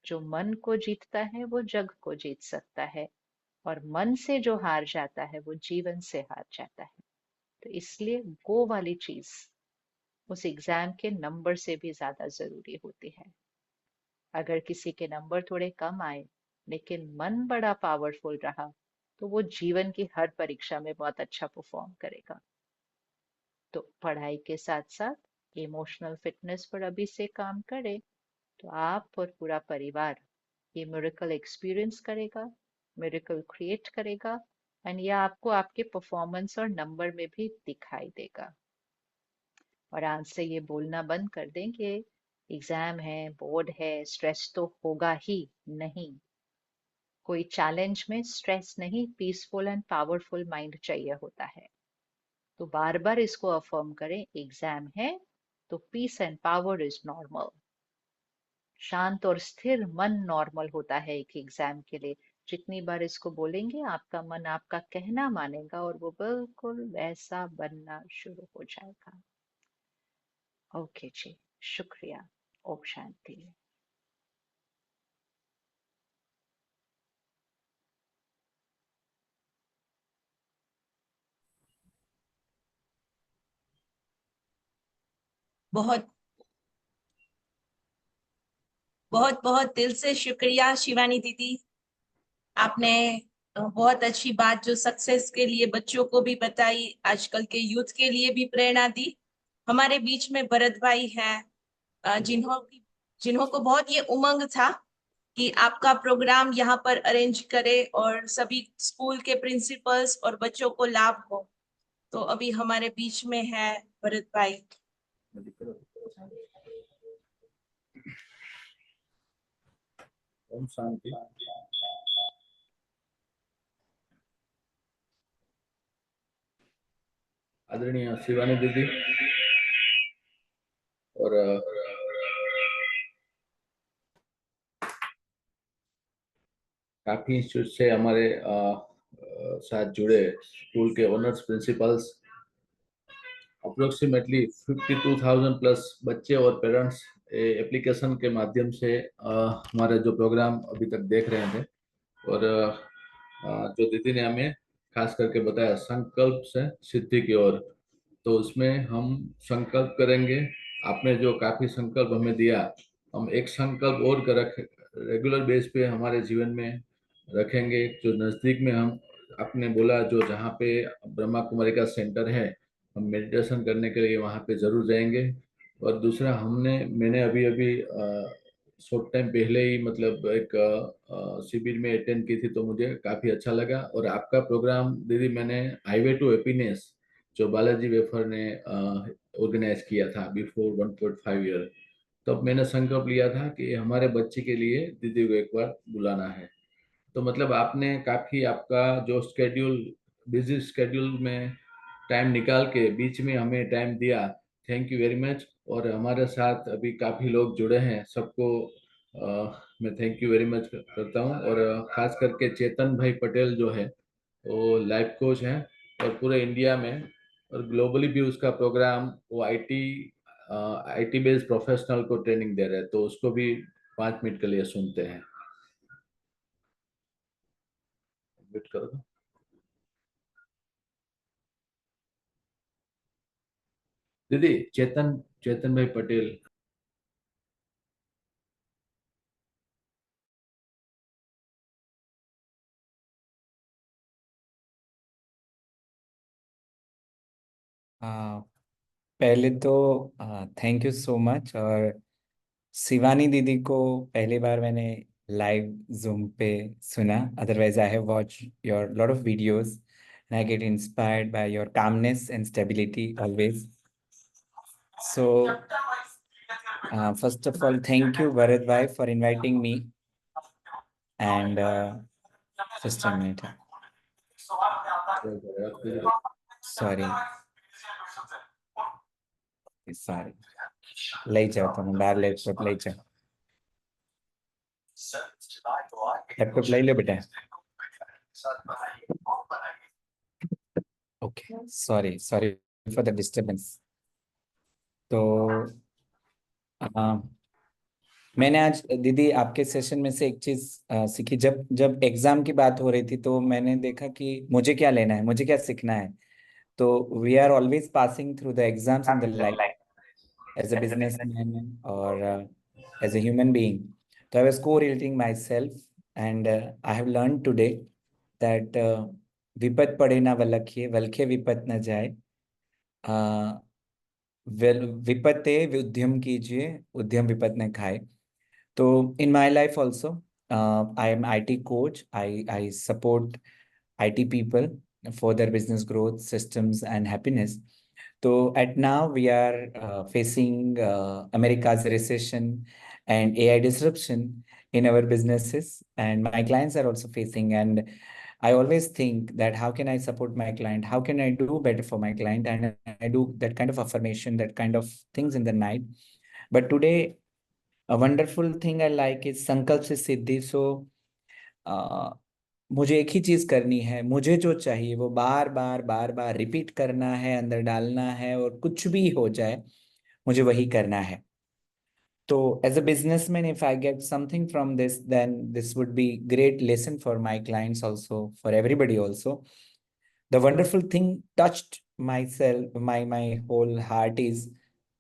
जो मन को जीतता है वो जग को जीत सकता है, और मन से जो हार जाता है वो जीवन से हार जाता है। तो इसलिए वो वाली चीज उस एग्जाम के नंबर से भी ज्यादा जरूरी होती है। अगर किसी के नंबर थोड़े कम आए लेकिन मन बड़ा पावरफुल रहा, तो वो जीवन की हर परीक्षा में बहुत अच्छा परफॉर्म करेगा। तो पढ़ाई के साथ साथ इमोशनल फिटनेस पर अभी से काम करें, तो आप और पूरा परिवार ये मिरेकल एक्सपीरियंस करेगा, मिरेकल क्रिएट करेगा, एंड ये आपको आपके परफॉर्मेंस और नंबर में भी दिखाई देगा। और आज से ये बोलना बंद कर दें कि एग्जाम है, बोर्ड है, स्ट्रेस तो होगा ही नहीं। कोई चैलेंज में स्ट्रेस नहीं, पीसफुल एंड पावरफुल माइंड चाहिए होता है। तो बार बार इसको अफर्म करें, एग्जाम है तो peace and power is normal. शांत और स्थिर मन नॉर्मल होता है एक एग्जाम के लिए। जितनी बार इसको बोलेंगे, आपका मन आपका कहना मानेगा और वो बिल्कुल वैसा बनना शुरू हो जाएगा। ओके जी, शुक्रिया। ओम शांति। बहुत बहुत बहुत दिल से शुक्रिया शिवानी दीदी। आपने बहुत अच्छी बात जो सक्सेस के लिए बच्चों को भी बताई, आजकल के यूथ के लिए भी प्रेरणा दी। हमारे बीच में भरत भाई हैं, जिन्हों को बहुत ये उमंग था कि आपका प्रोग्राम यहाँ पर अरेंज करे और सभी स्कूल के प्रिंसिपल्स और बच्चों को लाभ हो। तो अभी हमारे बीच में है भरत भाई। ओम शांति। आदरणीय शिवानी दीदी और काफी इंस्टीट्यूट से हमारे साथ जुड़े स्कूल के ओनर्स, प्रिंसिपल्स, अप्रोक्सीमेटली 52,000 प्लस बच्चे और पेरेंट्स एप्लीकेशन के माध्यम से हमारा जो प्रोग्राम अभी तक देख रहे थे। और जो दीदी ने हमें खास करके बताया संकल्प से सिद्धि की ओर, तो उसमें हम संकल्प करेंगे। आपने जो काफी संकल्प हमें दिया, हम एक संकल्प और कर रख रेगुलर बेस पे हमारे जीवन में रखेंगे। जो नजदीक में हम, आपने बोला जो जहाँ पे ब्रह्मा कुमारी का सेंटर है, हम मेडिटेशन करने के लिए वहाँ पे जरूर जाएंगे। और दूसरा, मैंने अभी अभी शॉर्ट टाइम पहले ही मतलब एक शिविर में अटेंड की थी, तो मुझे काफी अच्छा लगा। और आपका प्रोग्राम दीदी मैंने हाईवे टू हैप्पीनेस जो बालाजी वेफर ने ऑर्गेनाइज किया था बिफोर 1.5 ईयर, तब मैंने संकल्प लिया था कि हमारे बच्चे के लिए दीदी को एक बार बुलाना है। तो मतलब आपने काफी आपका जो स्केड्यूल, बिजी स्केड्यूल में टाइम निकाल के बीच में हमें टाइम दिया। Thank you very much. और हमारे साथ अभी काफी लोग जुड़े हैं, सबको मैं थैंक यू वेरी मच करता हूँ। और खास करके चेतन भाई पटेल जो है वो लाइफ कोच हैं, और पूरे इंडिया में और ग्लोबली भी उसका प्रोग्राम, वो आईटी बेस्ड प्रोफेशनल को ट्रेनिंग दे रहे हैं, तो उसको भी 5 मिनट के लिए सुनते हैं। वेट करो दीदी, चेतन चेतन भाई पटेल। आ, पहले तो थैंक यू सो मच। और शिवानी दीदी को पहली बार मैंने लाइव जूम पे सुना, otherwise I have watch your lot of videos and I get inspired by your calmness and stability always. So first of all thank you Bharat bhai for inviting me and just a minute. Sorry. Sorry. લઈ જાઓ તમે બહાર laptop લઈ જાઓ. Laptop લઈ લો બેટા. Okay. Sorry for the disturbance. तो मैंने आज दीदी आपके सेशन में से एक चीज सीखी। जब जब एग्जाम की बात हो रही थी तो मैंने देखा कि मुझे क्या लेना है, मुझे क्या सीखना है। तो we are always passing through the exams in the life as a businessman or as a human being. So I was correlating myself and I have learned today that विपत पड़े ना वलखे वलखे विपत न जाए, विपते उद्यम कीजिए उद्यम विपत न खाए. So in my life also, I am IT coach. I support IT people for their business growth, systems, and happiness. So at now we are facing America's recession and AI disruption in our businesses, and my clients are also facing. And I always think that how can I support my client? How can I do better for my client? And I do that kind of affirmation, that kind of things in the night. But today, a wonderful thing I like is संकल्प से सिद्धि. So मुझे एक ही चीज करनी है, मुझे जो चाहिए वो बार बार रिपीट करना है, अंदर डालना है, और कुछ भी हो जाए मुझे वही करना है. So as a businessman, if I get something from this, then this would be great lesson for my clients also, for everybody also. The wonderful thing touched myself, my whole heart is,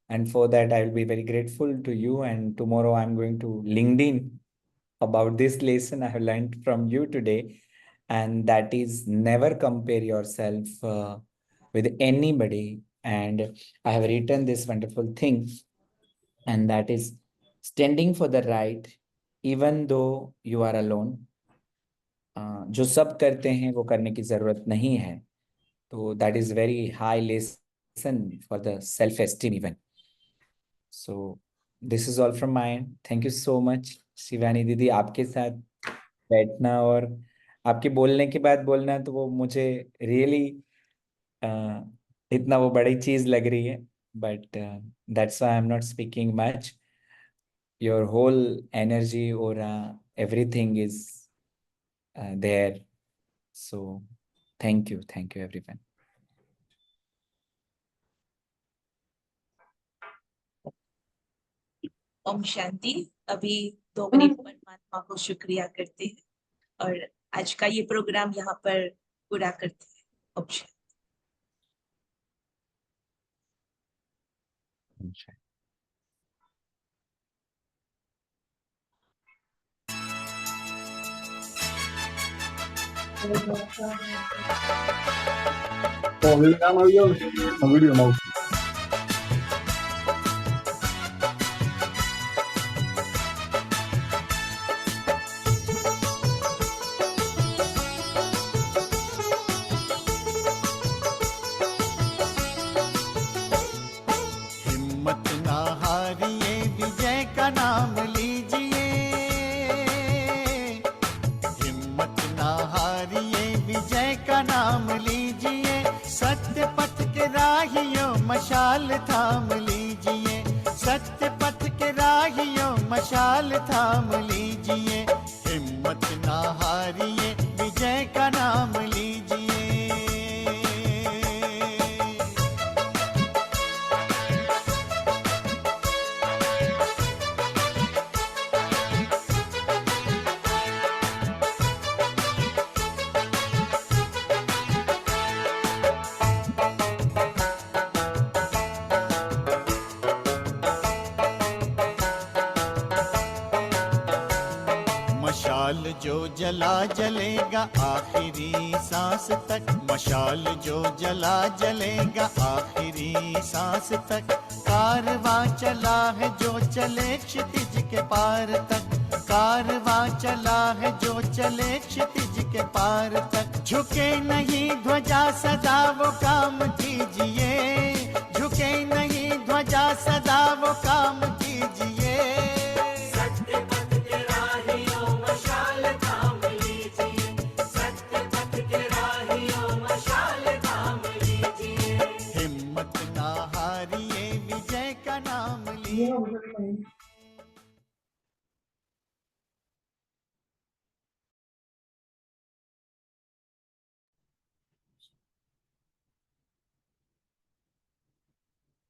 and for that I will be very grateful to you. And tomorrow I'm going to LinkedIn about this lesson I have learned from you today, and that is never compare yourself with anybody. And I have written this wonderful thing, and that is standing for the right even though you are alone. जो सब करते हैं वो करने की जरूरत नहीं है. तो that is very high lesson for the self-esteem even. So this is all from my end. Thank you so much, Shivani दीदी. आपके साथ बैठना और आपके बोलने के बाद बोलना, तो वो मुझे रियली इतना वो बड़ी चीज लग रही है. But that's why I am not speaking much. Your whole energy, aura, everything is there. So thank you everyone. Om Shanti. अभी 2 मिनट परमात्मा को शुक्रिया करते हैं और आज का ये प्रोग्राम यहाँ पर पूरा करते हैं. ओम शांति. Video का नाम लीजिए, सत्य पथ के राहियों मशाल थाम लीजिए, सत्य पथ के राहियों मशाल थाम लीजिए, हिम्मत ना हारिए, विजय का नाम लीजिए। मशाल जो जला जलेगा आखिरी सांस तक, मशाल जो जला जलेगा आखिरी सांस तक, कारवां चला है जो चले क्षितिज के पार तक, कारवां चला है जो चले क्षितिज के पार तक, झुके नहीं ध्वजा सदा वो काम कीजिए, झुके नहीं ध्वजा सदा वो काम कीजिए,